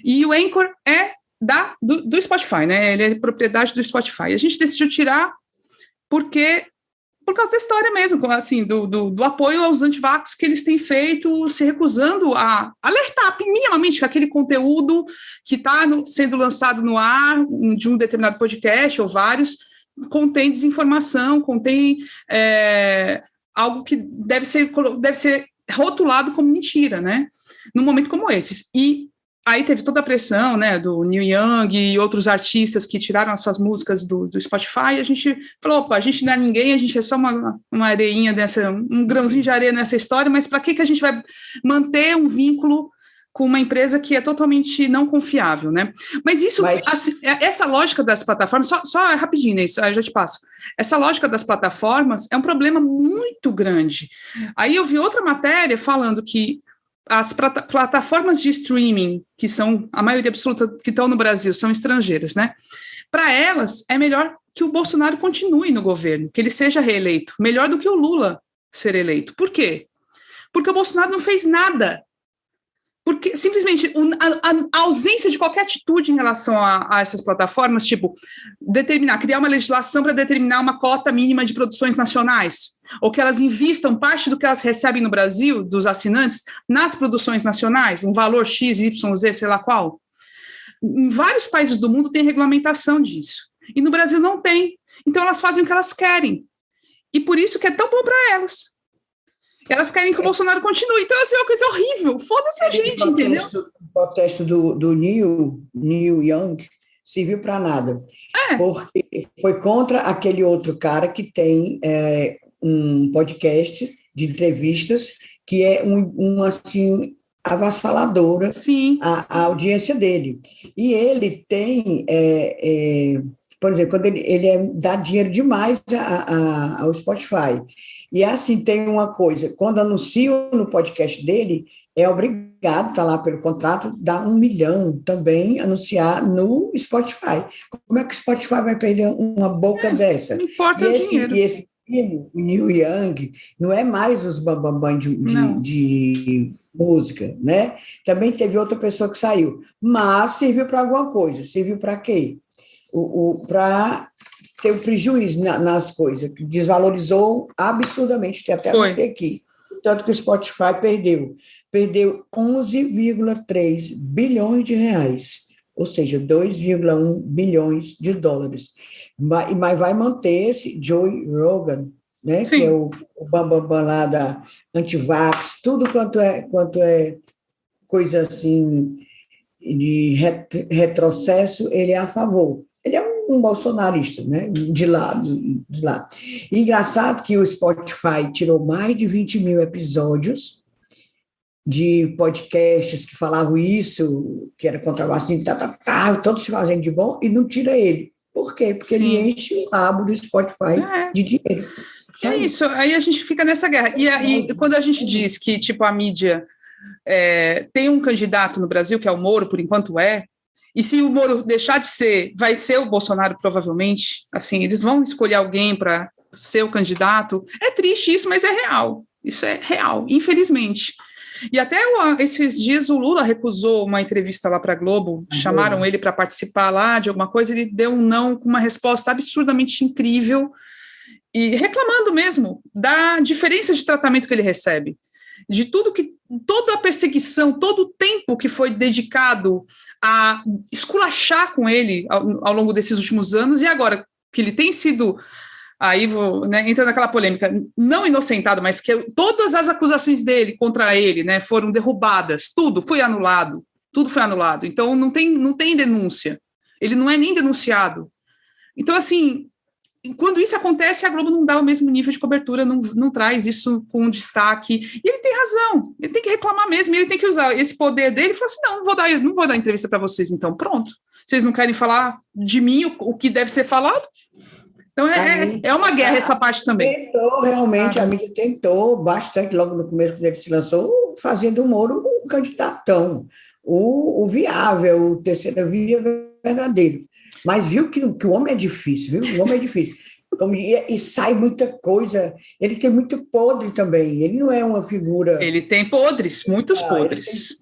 E o Anchor é do Spotify, né? Ele é propriedade do Spotify. A gente decidiu tirar por causa da história mesmo, assim, do apoio aos antivax que eles têm feito, se recusando a alertar minimamente que aquele conteúdo que está sendo lançado no ar de um determinado podcast ou vários contém desinformação, contém algo que deve ser rotulado como mentira, né? Num momento como esse. E Aí teve toda a pressão, né, do Neil Young e outros artistas que tiraram as suas músicas do Spotify, e a gente falou, opa, a gente não é ninguém, a gente é só uma areinha um grãozinho de areia nessa história, mas para que a gente vai manter um vínculo com uma empresa que é totalmente não confiável, né? Mas assim, essa lógica das plataformas, só rapidinho, né, isso, aí eu já te passo. Essa lógica das plataformas é um problema muito grande. Aí eu vi outra matéria falando que as plataformas de streaming, que são a maioria absoluta que estão no Brasil, são estrangeiras, né? Para elas, é melhor que o Bolsonaro continue no governo, que ele seja reeleito, melhor do que o Lula ser eleito. Por quê? Porque o Bolsonaro não fez nada. Porque, simplesmente, a ausência de qualquer atitude em relação a essas plataformas, tipo, criar uma legislação para determinar uma cota mínima de produções nacionais, ou que elas invistam parte do que elas recebem no Brasil, dos assinantes, nas produções nacionais, um valor X, Y, Z, sei lá qual. Em vários países do mundo tem regulamentação disso, e no Brasil não tem. Então, elas fazem o que elas querem. E por isso que é tão bom para elas. Elas querem que o Bolsonaro continue. Então, assim, é uma coisa horrível. Foda-se a gente, entendeu? O protesto do Neil Young serviu para nada. Porque foi contra aquele outro cara que tem um podcast de entrevistas que é assim, avassaladora a audiência dele. E ele tem... por exemplo, quando ele dá dinheiro demais ao Spotify. E assim, tem uma coisa, quando anunciam no podcast dele, é obrigado, está lá pelo contrato, dar 1 milhão também, anunciar no Spotify. Como é que o Spotify vai perder uma boca dessa? Não importa o dinheiro. E esse filho, o Neil Young, não é mais os bambambam de música, né? Também teve outra pessoa que saiu, mas serviu para alguma coisa. Serviu para quê? Para ter um prejuízo nas coisas, que desvalorizou absurdamente, tem até anotei aqui, tanto que o Spotify perdeu 11,3 bilhões de reais, ou seja, 2,1 bilhões de dólares, mas vai manter esse Joe Rogan, né, que é o bambambam lá da antivax, tudo quanto é coisa assim de retrocesso, ele é a favor. Ele é um bolsonarista, né? De lá. Engraçado que o Spotify tirou mais de 20 mil episódios de podcasts que falavam isso, que era contra a vacina, todos se fazendo de bom, e não tira ele. Por quê? Porque ele enche o rabo do Spotify de dinheiro. É isso, aí a gente fica nessa guerra. E aí, quando a gente diz que, tipo, a mídia tem um candidato no Brasil, que é o Moro, por enquanto e se o Moro deixar de ser, vai ser o Bolsonaro, provavelmente, assim, eles vão escolher alguém para ser o candidato. É triste isso, mas é real. Isso é real, infelizmente. E até esses dias o Lula recusou uma entrevista lá para a Globo, chamaram ele para participar lá de alguma coisa, ele deu um não com uma resposta absurdamente incrível e reclamando mesmo da diferença de tratamento que ele recebe, de toda a perseguição, todo o tempo que foi dedicado a esculachar com ele ao longo desses últimos anos, e agora que ele tem sido, aí entra naquela polêmica, não inocentado, mas que todas as acusações dele contra ele, né, foram derrubadas, tudo foi anulado, então não tem denúncia, ele não é nem denunciado. Então, assim, quando isso acontece, a Globo não dá o mesmo nível de cobertura, não traz isso com destaque, e ele tem razão, ele tem que reclamar mesmo, ele tem que usar esse poder dele e falar assim, não vou dar entrevista para vocês, então, pronto, vocês não querem falar de mim o que deve ser falado? Então, é uma guerra essa parte também. Tentou, realmente, a mídia tentou bastante, logo no começo, quando ele se lançou, fazendo o Moro um candidatão, o viável, o terceira via verdadeiro. Mas viu que o homem é difícil, viu? O homem é difícil. E sai muita coisa. Ele tem muito podre também. Ele não é uma figura... Ele tem podres, muitos podres.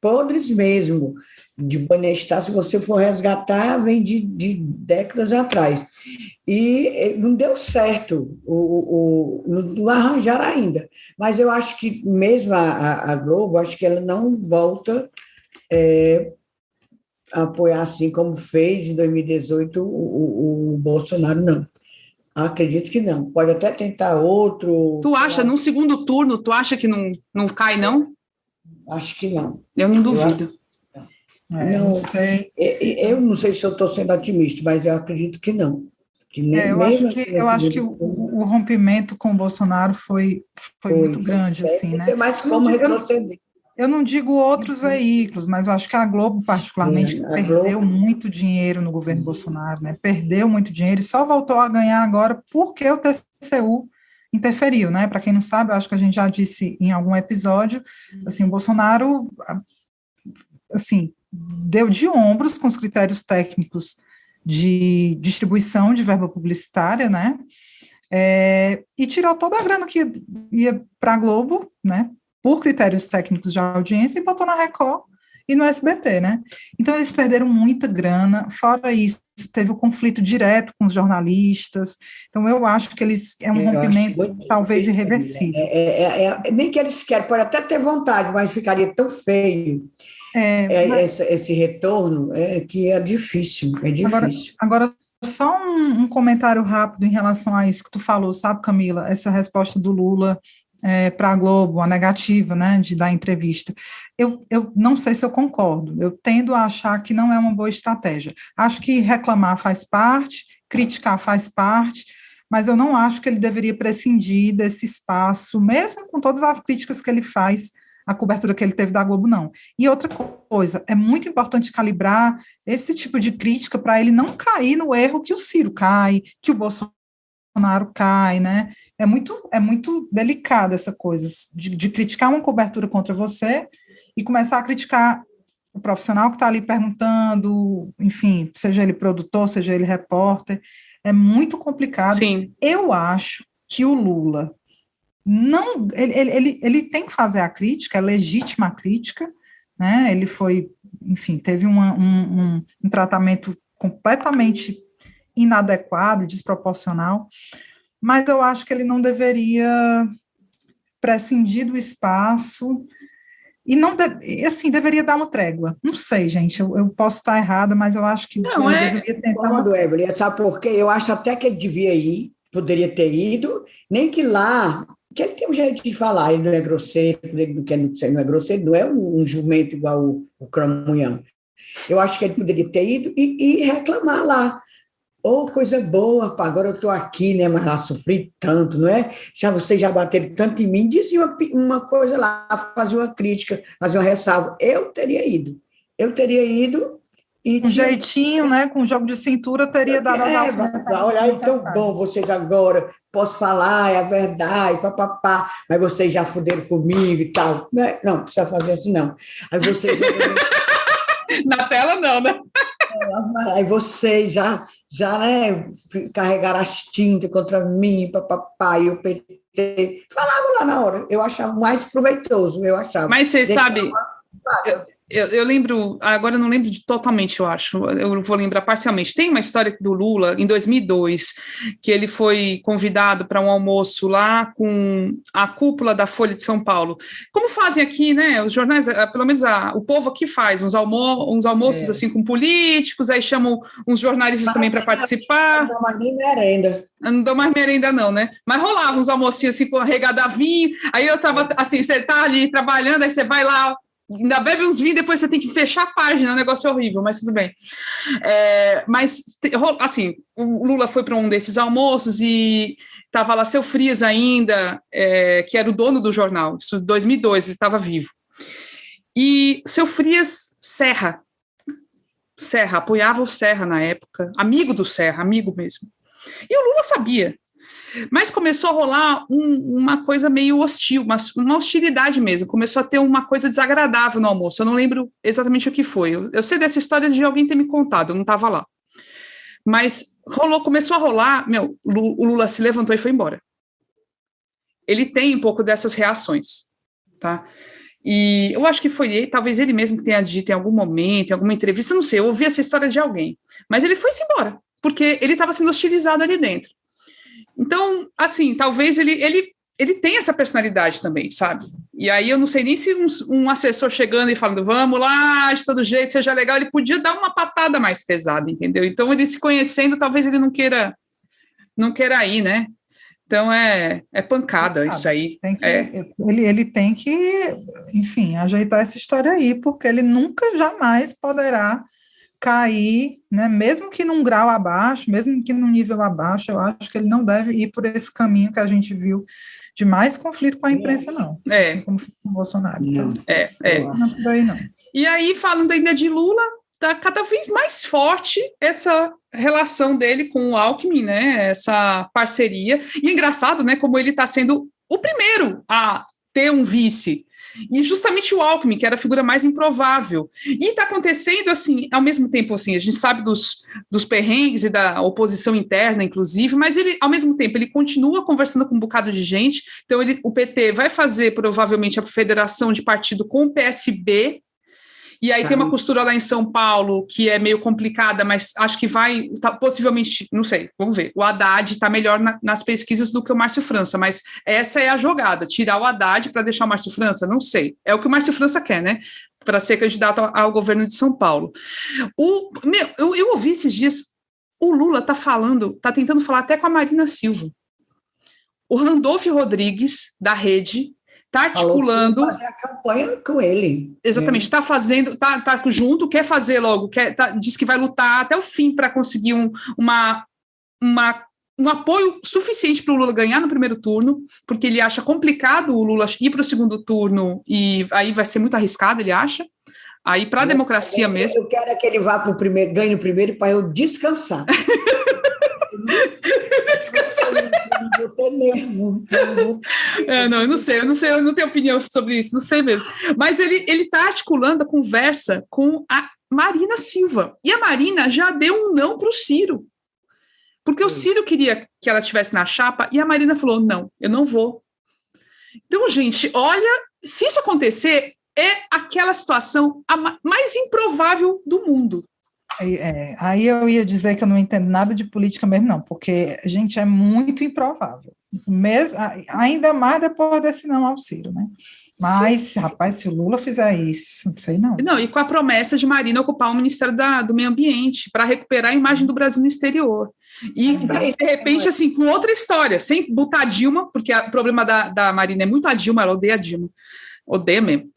Podres mesmo. De Banestar, se você for resgatar, vem de décadas atrás. E não deu certo. Não arranjaram ainda. Mas eu acho que mesmo a Globo, acho que ela não volta... apoiar assim como fez em 2018 o Bolsonaro, não. Acredito que não. Pode até tentar outro... Tu acha, num segundo turno, tu acha que não cai, não? Acho que não. Eu não duvido. Não sei. Eu não sei se eu estou sendo otimista, mas eu acredito que não. Que Eu acho que o rompimento com o Bolsonaro foi muito grande, assim, né? Não tem mais como retroceder. Eu não digo outros veículos, mas eu acho que a Globo, particularmente, perdeu muito dinheiro no governo Bolsonaro, né? Perdeu muito dinheiro e só voltou a ganhar agora porque o TCU interferiu, né? Para quem não sabe, eu acho que a gente já disse em algum episódio, assim, o Bolsonaro, assim, deu de ombros com os critérios técnicos de distribuição de verba publicitária, né? E tirou toda a grana que ia para a Globo, né? Por critérios técnicos de audiência, e botou na Record e no SBT, né? Então, eles perderam muita grana. Fora isso, teve o conflito direto com os jornalistas. Então, eu acho que é um rompimento talvez irreversível. Nem que eles querem, pode até ter vontade, mas ficaria tão feio esse retorno que é difícil, Agora, só um comentário rápido em relação a isso que tu falou, sabe, Camila? Essa resposta do Lula para a Globo, a negativa, né, de dar entrevista. Eu não sei se eu concordo, eu tendo a achar que não é uma boa estratégia. Acho que reclamar faz parte, criticar faz parte, mas eu não acho que ele deveria prescindir desse espaço, mesmo com todas as críticas que ele faz à cobertura que ele teve da Globo, não. E outra coisa, é muito importante calibrar esse tipo de crítica para ele não cair no erro que o Ciro cai, que o Bolsonaro cai, né? É muito delicada essa coisa de criticar uma cobertura contra você e começar a criticar o profissional que está ali perguntando, enfim, seja ele produtor, seja ele repórter, é muito complicado. Sim. Eu acho que o Lula não, ele tem que fazer a crítica, é legítima a crítica, né? Ele foi, enfim, teve um tratamento completamente inadequado, desproporcional, mas eu acho que ele não deveria prescindir do espaço e não, assim, deveria dar uma trégua. Não sei, gente, eu posso estar errada, mas eu acho que não deveria tentar. Evelyn, sabe por quê? Eu acho até que ele devia ir, poderia ter ido, nem que lá, que ele tem um jeito de falar, ele não é grosseiro, ele não é grosseiro, não é um jumento igual o Cramunhão. Eu acho que ele poderia ter ido e reclamar lá. Coisa boa, agora eu estou aqui, né? Mas lá sofri tanto, não é? Vocês já bateram tanto em mim, dizia uma coisa lá, fazia uma crítica, fazia uma ressalva. Eu teria ido e um jeitinho, né? Com um jogo de cintura, teria dado as alfinetadas. Olha, então bom, vocês agora, posso falar, é a verdade, papapá, mas vocês já fuderam comigo e tal. Não precisa fazer assim, não. Aí vocês... Na tela, não, né? Aí vocês já né, carregaram as tintas contra mim, papapá, e o PT. Falavam lá na hora, eu achava mais proveitoso, eu achava. Mas você sabe, eu lembro, agora eu não lembro totalmente, eu acho, eu vou lembrar parcialmente. Tem uma história do Lula, em 2002, que ele foi convidado para um almoço lá com a cúpula da Folha de São Paulo. Como fazem aqui, né, os jornais, pelo menos o povo aqui faz uns almoços assim com políticos, aí chamam uns jornalistas também para participar. Não dá mais nem merenda. Não dou mais merenda não, né? Mas rolava uns almocinhos assim, com regada a vinho, aí eu tava assim, você tá ali trabalhando, aí você vai lá, ainda bebe uns vinhos, depois você tem que fechar a página, é um negócio horrível, mas tudo bem. Mas, assim, o Lula foi para um desses almoços e estava lá seu Frias ainda, que era o dono do jornal, isso em 2002, ele estava vivo. E seu Frias Serra, apoiava o Serra na época, amigo do Serra, amigo mesmo. E o Lula sabia. Mas começou a rolar uma coisa meio hostil, uma hostilidade mesmo, começou a ter uma coisa desagradável no almoço, eu não lembro exatamente o que foi, eu sei dessa história de alguém ter me contado, eu não estava lá, mas começou a rolar, o Lula se levantou e foi embora. Ele tem um pouco dessas reações, tá? E eu acho que foi talvez ele mesmo que tenha dito em algum momento, em alguma entrevista, não sei, eu ouvi essa história de alguém, mas ele foi-se embora, porque ele estava sendo hostilizado ali dentro. Então, assim, talvez ele tenha essa personalidade também, sabe? E aí eu não sei nem se um assessor chegando e falando, vamos lá, de todo jeito, seja legal, ele podia dar uma patada mais pesada, entendeu? Então, ele se conhecendo, talvez ele não queira ir, né? Então é pancada isso aí. Ele tem que, enfim, ajeitar essa história aí, porque ele nunca, jamais poderá cair, né, mesmo que num grau abaixo, mesmo que num nível abaixo, eu acho que ele não deve ir por esse caminho que a gente viu de mais conflito com a imprensa, não. Assim como com o Bolsonaro. Então, não por aí, não. E aí, falando ainda de Lula, está cada vez mais forte essa relação dele com o Alckmin, né? Essa parceria. E é engraçado, né? Como ele está sendo o primeiro a ter um vice. E justamente o Alckmin, que era a figura mais improvável. E está acontecendo, assim, ao mesmo tempo, assim, a gente sabe dos perrengues e da oposição interna, inclusive, mas ele, ao mesmo tempo, ele continua conversando com um bocado de gente. Então, o PT vai fazer, provavelmente, a federação de partido com o PSB. E aí tem uma costura lá em São Paulo que é meio complicada, mas acho que vai, possivelmente, não sei, vamos ver. O Haddad está melhor nas pesquisas do que o Márcio França, mas essa é a jogada, tirar o Haddad para deixar o Márcio França, não sei. É o que o Márcio França quer, né? Para ser candidato ao governo de São Paulo. Eu ouvi esses dias, o Lula está tentando falar até com a Marina Silva. O Randolfo Rodrigues, da Rede, está articulando. Fazer a campanha com ele. Exatamente, está fazendo, está junto, quer fazer logo, diz que vai lutar até o fim para conseguir um apoio suficiente para o Lula ganhar no primeiro turno, porque ele acha complicado o Lula ir para o segundo turno e aí vai ser muito arriscado, ele acha. Aí, para a democracia mesmo. Eu quero é que ele vá para o primeiro, ganhe o primeiro para eu descansar. Eu tô nervo. Eu não sei, eu não tenho opinião sobre isso, não sei mesmo. Mas ele está articulando a conversa com a Marina Silva. E a Marina já deu um não para o Ciro. Porque o Ciro queria que ela estivesse na chapa e a Marina falou, não, eu não vou. Então, gente, olha, se isso acontecer, é aquela situação mais improvável do mundo. Aí eu ia dizer que eu não entendo nada de política mesmo, não, porque, gente, é muito improvável, mesmo, ainda mais depois desse não ao Ciro, né? Mas, sim. Rapaz, se o Lula fizer isso, não sei não. Não, e com a promessa de Marina ocupar o Ministério do Meio Ambiente, para recuperar a imagem do Brasil no exterior. E, de repente, assim, com outra história, sem botar a Dilma, porque o problema da Marina é muito a Dilma, ela odeia a Dilma, odeia mesmo.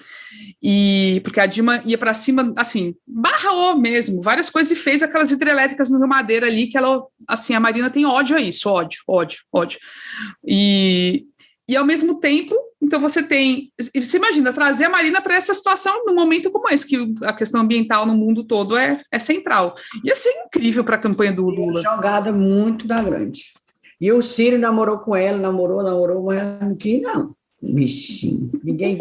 E porque a Dilma ia para cima, assim, barrou mesmo, várias coisas, e fez aquelas hidrelétricas no Rio Madeira ali, que ela, assim, a Marina tem ódio a isso, ódio. E ao mesmo tempo, então você imagina, trazer a Marina para essa situação num momento como esse, que a questão ambiental no mundo todo é central. Ia ser incrível para a campanha do Lula. Jogada muito da grande. E o Ciro namorou com ela, namorou, mas ela não quis, não. Bichinho. Ninguém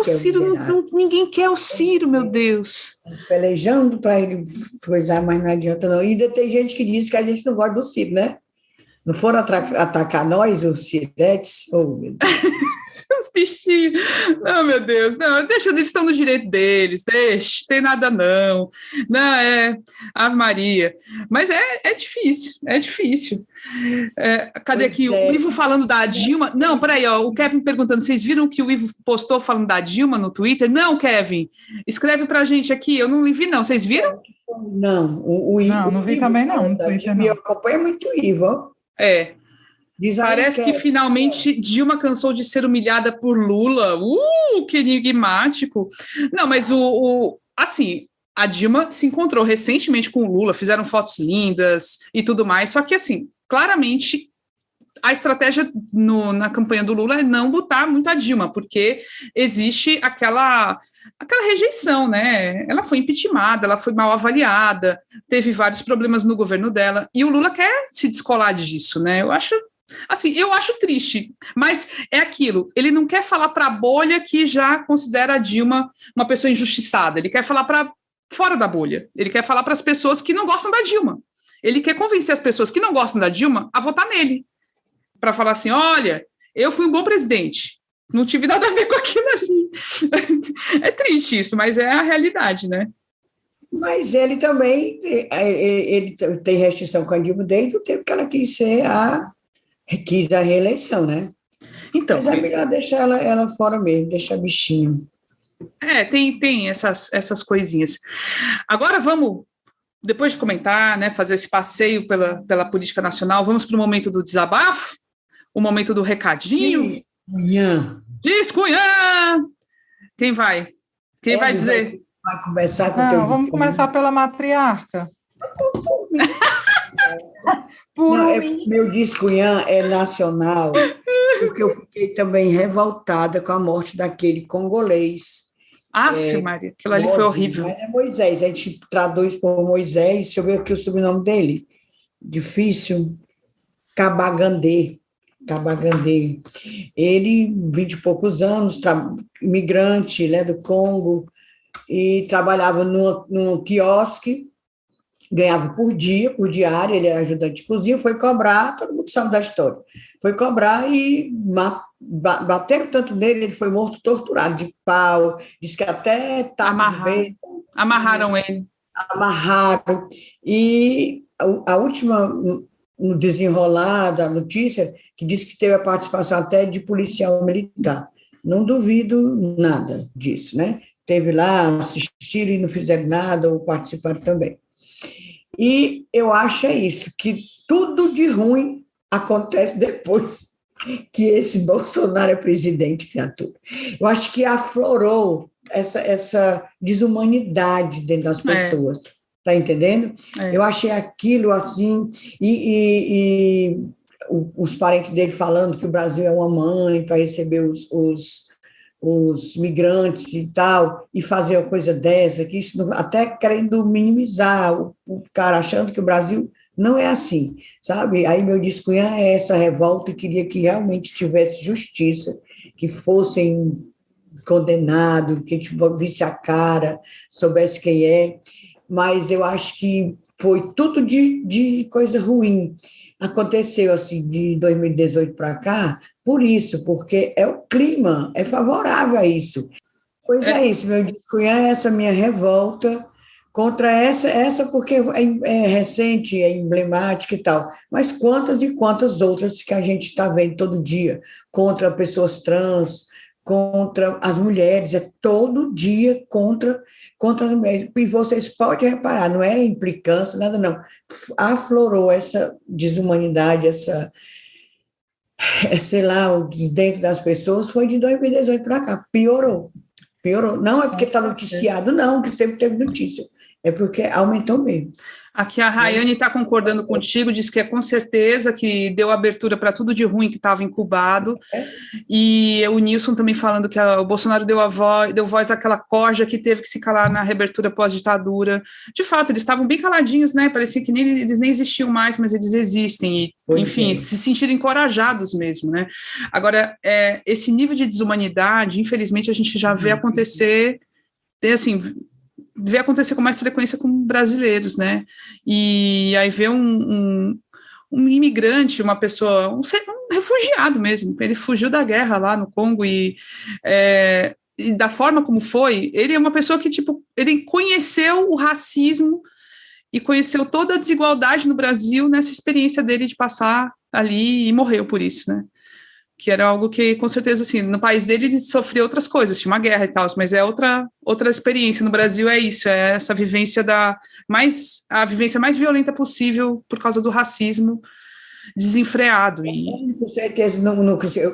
quer o Ciro, meu Deus. Pelejando para ele coisar, mas não adianta não. E ainda tem gente que diz que a gente não gosta do Ciro, né? Não foram atacar nós, os ciretes? Oh, meu Deus. Os bichinhos. Não, meu Deus. Não, deixa, eles estão no direito deles. Deixa, tem nada não. Não, Ave Maria. Mas é difícil. Cadê aqui? O Ivo falando da Dilma. Não, peraí, o Kevin perguntando, vocês viram que o Ivo postou falando da Dilma no Twitter? Não, Kevin. Escreve pra gente aqui. Eu não vi, não. Vocês viram? Não. Não vi também, não. No Twitter, não. Eu acompanho muito o Ivo. Parece que finalmente Dilma cansou de ser humilhada por Lula. Que enigmático. Não, mas assim, a Dilma se encontrou recentemente com o Lula, fizeram fotos lindas e tudo mais, só que, assim, claramente a estratégia na campanha do Lula é não botar muito a Dilma, porque existe aquela rejeição, né? Ela foi impeachmentada, ela foi mal avaliada, teve vários problemas no governo dela, e o Lula quer se descolar disso, né? Eu acho triste, mas é aquilo, ele não quer falar para a bolha que já considera a Dilma uma pessoa injustiçada, ele quer falar para fora da bolha, ele quer falar para as pessoas que não gostam da Dilma, ele quer convencer as pessoas que não gostam da Dilma a votar nele, para falar assim, olha, eu fui um bom presidente, não tive nada a ver com aquilo ali. É triste isso, mas é a realidade, né? Mas ele também, ele tem restrição com a Dilma desde o tempo que ela quis a reeleição, né? Então, mas é melhor deixar ela fora mesmo, deixar bichinho. Tem essas coisinhas. Agora vamos, depois de comentar, né, fazer esse passeio pela política nacional, vamos para o momento do desabafo, o momento do recadinho. Cunhã. Diz, Cunhã! Quem vai? Quem vai dizer? Vai conversar com o Não, teu vamos começar pela matriarca. Por Não, mim. meu Cunhã é nacional, porque eu fiquei também revoltada com a morte daquele congolês. Aff, Maria, aquilo ali foi horrível. Mas é Moisés, a gente traduz por Moisés, deixa eu ver aqui o sobrenome dele. Difícil. Kabagandê. Ele, 20 e poucos anos, imigrante, né, do Congo, e trabalhava num quiosque, ganhava por diária, ele era ajudante de cozinha, foi cobrar, todo mundo sabe da história, foi cobrar e bateram tanto nele, ele foi morto, torturado, de pau, disse que até amarraram ele. Amarraram, e a última, no desenrolar da notícia, que disse que teve a participação até de policial militar. Não duvido nada disso, né? Teve lá, assistiram e não fizeram nada, ou participaram também. E eu acho isso, que tudo de ruim acontece depois que esse Bolsonaro é presidente, criatura. Eu acho que aflorou essa desumanidade dentro das pessoas. Está entendendo? Eu achei aquilo assim, e os parentes dele falando que o Brasil é uma mãe para receber os migrantes e tal, e fazer uma coisa dessa, que isso até querendo minimizar o cara, achando que o Brasil não é assim, sabe? Aí meu Cunhã é essa revolta e queria que realmente tivesse justiça, que fossem condenados, que a gente visse a cara, soubesse quem é, mas eu acho que foi tudo de coisa ruim. Aconteceu assim de 2018 para cá, por isso, porque é o clima, é favorável a isso. Pois é isso, meu Cunhã, essa minha revolta contra essa porque é recente, é emblemática e tal, mas quantas e quantas outras que a gente está vendo todo dia, contra pessoas trans, contra as mulheres, é todo dia contra as mulheres. E vocês podem reparar, não é implicância, nada não. Aflorou essa desumanidade, sei lá, dentro das pessoas, foi de 2018 para cá. Piorou. Não é porque está noticiado, não, que sempre teve notícia. É porque aumentou mesmo. Aqui a Rayane está concordando contigo, diz que é com certeza que deu abertura para tudo de ruim que estava incubado, e o Nilson também falando que o Bolsonaro deu voz àquela corja que teve que se calar na reabertura pós-ditadura. De fato, eles estavam bem caladinhos, né? Parecia que eles nem existiam mais, mas eles existem, e, enfim, se sentiram encorajados mesmo, né? Agora, esse nível de desumanidade, infelizmente, a gente já vê acontecer, assim, com mais frequência com brasileiros, né? E aí vê um imigrante, uma pessoa, um refugiado mesmo, ele fugiu da guerra lá no Congo e da forma como foi, ele é uma pessoa que, tipo, ele conheceu o racismo e conheceu toda a desigualdade no Brasil nessa experiência dele de passar ali e morreu por isso, né? Que era algo que, com certeza, assim, no país dele ele sofreu outras coisas, tinha uma guerra e tal, mas é outra experiência. No Brasil é isso, é essa vivência a vivência mais violenta possível por causa do racismo desenfreado. Com certeza,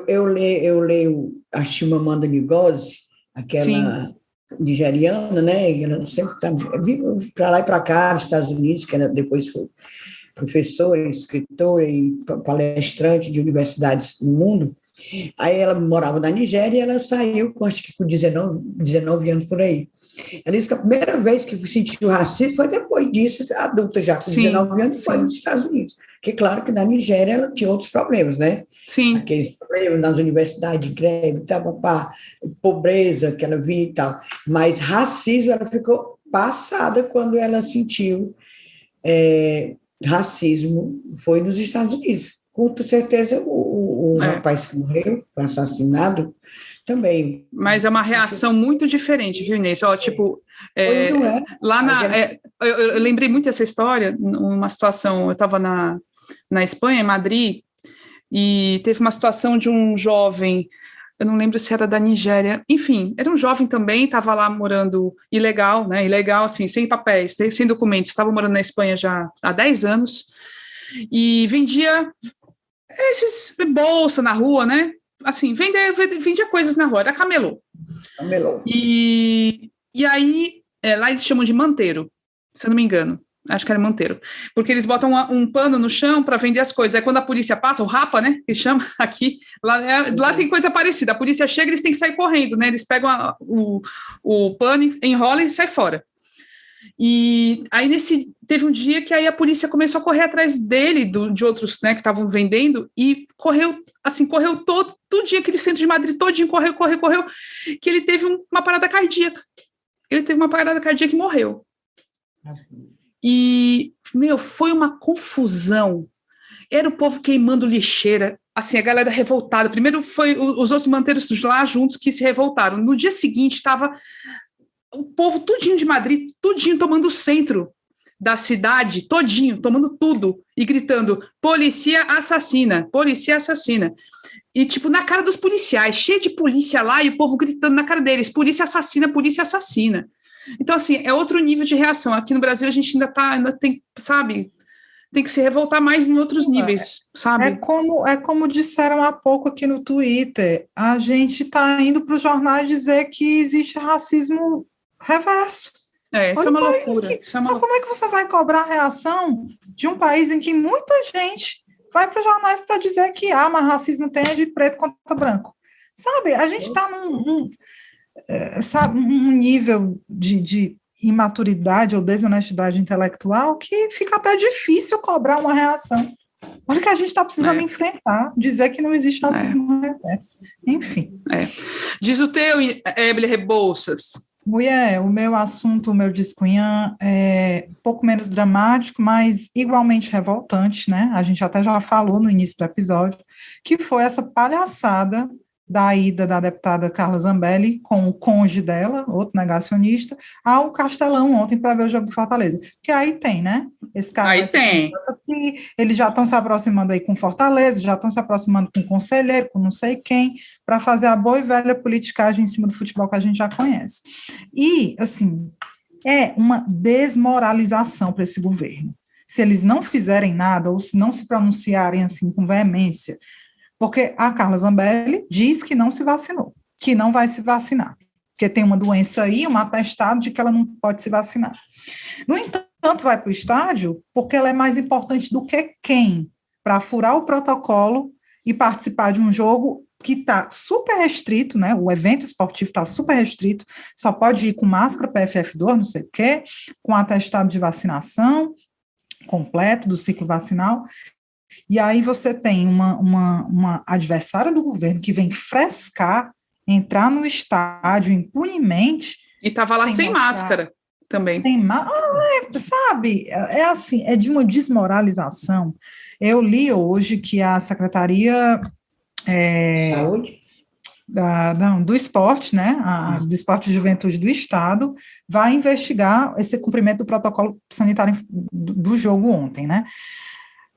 eu leio a Chimamanda Ngozi, aquela nigeriana, né? Ela sempre vive para lá e para cá, nos Estados Unidos, que ela depois foi professora, escritora e palestrante de universidades no mundo. Aí ela morava na Nigéria e ela saiu, acho que com 19 anos por aí. Ela disse que a primeira vez que sentiu racismo foi depois disso, adulta já, com 19 anos, foi nos Estados Unidos. Porque, claro, que na Nigéria ela tinha outros problemas, né? Sim. Aqueles problemas nas universidades, greve, pobreza que ela via e tal. Mas racismo, ela ficou passada quando ela sentiu racismo, foi nos Estados Unidos. Com certeza, o rapaz que morreu, foi assassinado, também. Mas é uma reação muito diferente, viu, Inês? Tipo, lá eu lembrei muito dessa história, numa situação, eu estava na Espanha, em Madrid, e teve uma situação de um jovem, eu não lembro se era da Nigéria, enfim, era um jovem também, estava lá morando ilegal, né, assim, sem papéis, sem documentos, estava morando na Espanha já há 10 anos, e vendia esses bolsa na rua, né? Assim, vendia coisas na rua, era camelô. Camelô. E aí, lá eles chamam de manteiro, se eu não me engano. Acho que era manteiro. Porque eles botam um pano no chão para vender as coisas. Aí quando a polícia passa, o rapa, né? Que chama aqui, lá tem coisa parecida. A polícia chega, eles têm que sair correndo, né? Eles pegam o pano, enrolam e saem fora. E aí teve um dia que aí a polícia começou a correr atrás dele, de outros, né, que estavam vendendo, e correu todo dia, aquele centro de Madrid todinho, correu, que ele teve uma parada cardíaca. Ele teve uma parada cardíaca e morreu. E, foi uma confusão. Era o povo queimando lixeira, assim, a galera revoltada. Primeiro foi os outros manteiros lá juntos que se revoltaram. No dia seguinte, estava o povo tudinho de Madrid, tudinho tomando o centro da cidade, todinho, tomando tudo, e gritando, polícia assassina. E, tipo, na cara dos policiais, cheio de polícia lá, e o povo gritando na cara deles, polícia assassina, polícia assassina. Então, assim, é outro nível de reação. Aqui no Brasil a gente ainda tem, sabe, tem que se revoltar mais em outros níveis, sabe? É como disseram há pouco aqui no Twitter, a gente está indo para os jornais dizer que existe racismo reverso. Isso é uma loucura. Como é que você vai cobrar a reação de um país em que muita gente vai para os jornais para dizer que mas racismo tem é de preto contra branco? Sabe, a gente está num nível de imaturidade ou desonestidade intelectual que fica até difícil cobrar uma reação. Olha que a gente está precisando enfrentar, dizer que não existe racismo reverso. Enfim. Diz o teu, Ébile Rebouças. Mulher, o meu assunto, o meu discunhã é um pouco menos dramático, mas igualmente revoltante, né? A gente até já falou no início do episódio, que foi essa palhaçada da ida da deputada Carla Zambelli com o cônjuge dela, outro negacionista, ao Castelão ontem para ver o jogo do Fortaleza. Porque aí tem, né? Esse cara aí tem. Aqui, eles já estão se aproximando aí com Fortaleza, já estão se aproximando com conselheiro, com não sei quem, para fazer a boa e velha politicagem em cima do futebol que a gente já conhece. E, assim, é uma desmoralização para esse governo. Se eles não fizerem nada, ou se não se pronunciarem assim com veemência, porque a Carla Zambelli diz que não se vacinou, que não vai se vacinar, porque tem uma doença aí, um atestado de que ela não pode se vacinar. No entanto, vai para o estádio porque ela é mais importante do que quem? Para furar o protocolo e participar de um jogo que está super restrito, né? O evento esportivo está super restrito, só pode ir com máscara PFF2, não sei o quê, com atestado de vacinação completo do ciclo vacinal. E aí você tem uma adversária do governo que vem frescar, entrar no estádio impunemente. E estava lá sem máscara também. Sabe, é assim, é de uma desmoralização. Eu li hoje que a Secretaria Saúde? Do esporte, né, do esporte e juventude do Estado, vai investigar esse cumprimento do protocolo sanitário do jogo ontem, né.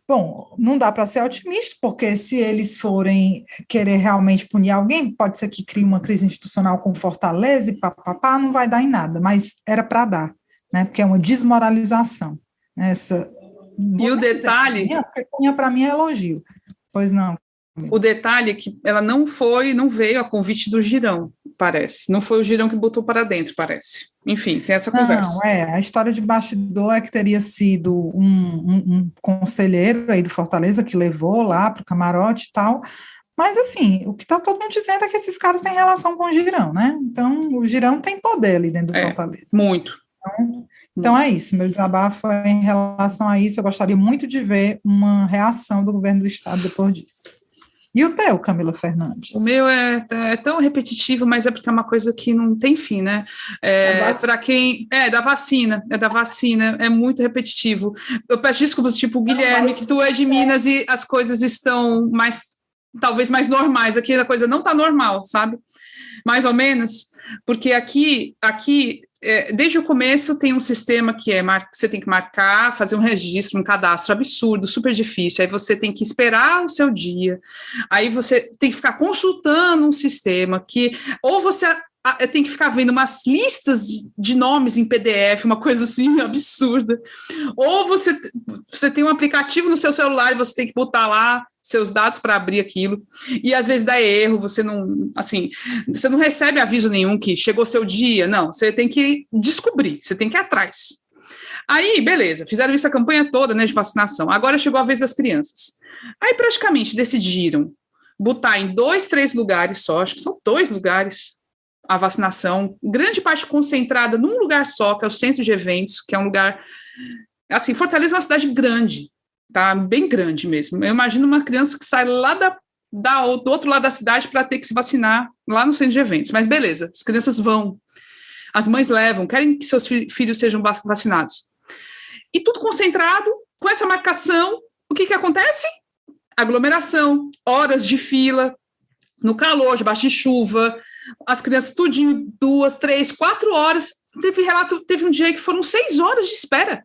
Bom, não dá para ser otimista, porque se eles forem querer realmente punir alguém, pode ser que crie uma crise institucional com Fortaleza e papapá, não vai dar em nada, mas era para dar, né, porque é uma desmoralização. E o detalhe... Cunha para mim é elogio, pois não. O detalhe é que ela não veio a convite do Girão, parece. Não foi o Girão que botou para dentro, parece. Enfim, tem essa conversa. Não, a história de bastidor é que teria sido um conselheiro aí do Fortaleza que levou lá para o camarote e tal, mas assim, o que está todo mundo dizendo é que esses caras têm relação com o Girão, né? Então, o Girão tem poder ali dentro do Fortaleza. Muito. Então é isso, meu desabafo é em relação a isso. Eu gostaria muito de ver uma reação do governo do Estado depois disso. E o teu, Camila Fernandes? O meu é tão repetitivo, mas é porque é uma coisa que não tem fim, né? Para quem... da vacina, é muito repetitivo. Eu peço desculpas, tipo o Guilherme, que tu é de Minas e as coisas estão talvez mais normais. Aqui a coisa não está normal, sabe? Mais ou menos, porque aqui desde o começo tem um sistema que você tem que marcar, fazer um registro, um cadastro absurdo, super difícil, aí você tem que esperar o seu dia, aí você tem que ficar consultando um sistema que ou você tem que ficar vendo umas listas de nomes em PDF, uma coisa assim absurda. Ou você tem um aplicativo no seu celular e você tem que botar lá seus dados para abrir aquilo, e às vezes dá erro, você não recebe aviso nenhum que chegou seu dia, não, você tem que descobrir, você tem que ir atrás. Aí, beleza, fizeram isso a campanha toda, né, de vacinação, agora chegou a vez das crianças. Aí praticamente decidiram botar em 2, 3 lugares só, acho que são 2 lugares, a vacinação, grande parte concentrada num lugar só, que é o centro de eventos, que é um lugar, assim, Fortaleza é uma cidade grande, tá? Bem grande mesmo. Eu imagino uma criança que sai lá do outro lado da cidade para ter que se vacinar lá no centro de eventos. Mas beleza, as crianças vão, as mães levam, querem que seus filhos sejam vacinados. E tudo concentrado, com essa marcação, o que acontece? Aglomeração, horas de fila, no calor, debaixo de chuva, as crianças tudinho, 2, 3, 4 horas. Teve um dia que foram 6 horas de espera.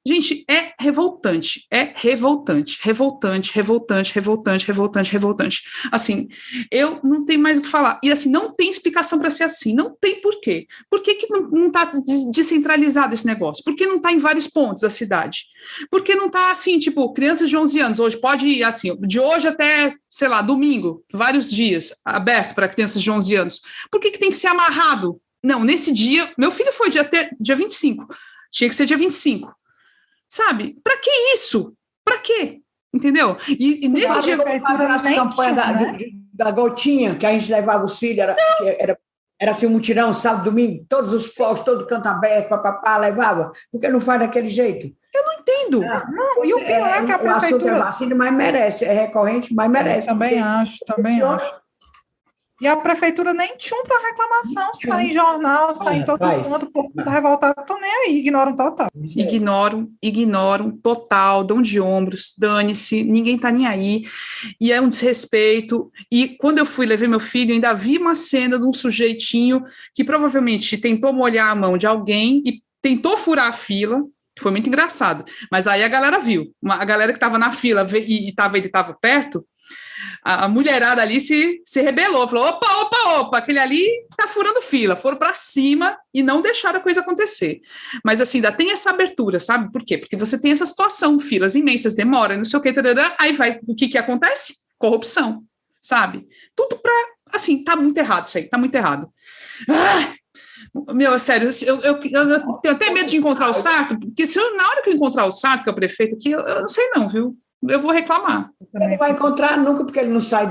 Gente, é revoltante. Assim, eu não tenho mais o que falar. E assim, não tem explicação para ser assim, não tem porquê. Por que não está descentralizado esse negócio? Por que não está em vários pontos da cidade? Por que não está assim, tipo, crianças de 11 anos, hoje pode ir assim, de hoje até, sei lá, domingo, vários dias, aberto para crianças de 11 anos. Por que tem que ser amarrado? Não, nesse dia, meu filho foi dia 25, tinha que ser dia 25. Sabe? Para que isso? Para quê? Entendeu? E nesse dia... As campanhas da gotinha, que a gente levava os filhos, era assim um mutirão, sábado, domingo, todos os fogos, todo canto aberto, papapá, levava. Por que não faz daquele jeito? Eu não entendo. Não, e o pior é que a prefeitura... O assunto é vacina, mas merece, é recorrente, mas merece. Também acho. E a prefeitura nem tchum para reclamação, sai em jornal, sai em todo mundo, o povo está revoltado, estão nem aí, ignoram total. Ignoram total, dão de ombros, dane-se, ninguém está nem aí, e é um desrespeito. E quando eu levei meu filho, ainda vi uma cena de um sujeitinho que provavelmente tentou molhar a mão de alguém e tentou furar a fila, foi muito engraçado, mas aí a galera viu, a galera que estava na fila e ele estava perto, a mulherada ali se rebelou, falou, opa, aquele ali tá furando fila, foram para cima e não deixaram a coisa acontecer. Mas assim, ainda tem essa abertura, sabe? Por quê? Porque você tem essa situação, filas imensas, demora, não sei o que, tarará, aí vai, o que acontece? Corrupção, sabe? Tudo para, assim, tá muito errado isso aí, tá muito errado. Meu, é sério, eu tenho até medo de encontrar o Sarto, porque na hora que eu encontrar o Sarto, que é o prefeito aqui, eu não sei não, viu? Eu vou reclamar. Ele não vai encontrar nunca, porque ele não sai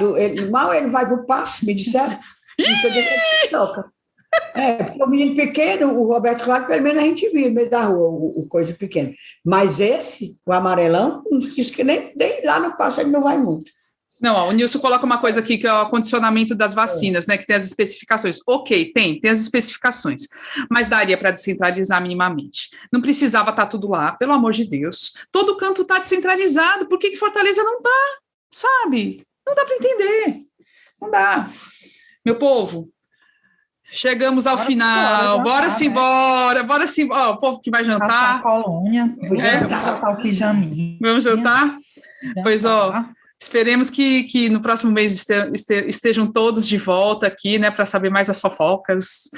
mal ele vai para o passo, me disseram. Porque o menino pequeno, o Roberto Clark, pelo menos a gente viu no meio da rua, o coisa pequeno. Mas esse, o amarelão, diz que nem lá no passo ele não vai muito. Não, o Nilson coloca uma coisa aqui, que é o acondicionamento das vacinas, né, que tem as especificações. Ok, tem as especificações, mas daria para descentralizar minimamente. Não precisava estar tudo lá, pelo amor de Deus. Todo canto está descentralizado, por que Fortaleza não está? Sabe? Não dá para entender. Não dá. Meu povo, chegamos ao final. Bora sim, bora. O povo que vai jantar. Passar a colônia. Vamos jantar? Pois, esperemos que no próximo mês estejam todos de volta aqui, né, para saber mais as fofocas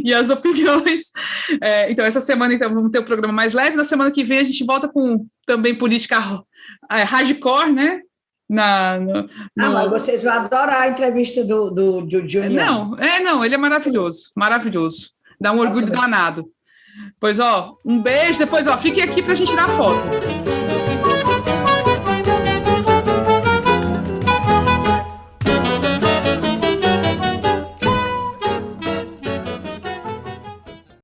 e as opiniões. Então, essa semana vamos ter um programa mais leve. Na semana que vem a gente volta com também política hardcore, né? Mas vocês vão adorar a entrevista do Juliano. Não, ele é maravilhoso. Dá um orgulho danado. Pois, um beijo, depois, fiquem aqui para a gente tirar foto.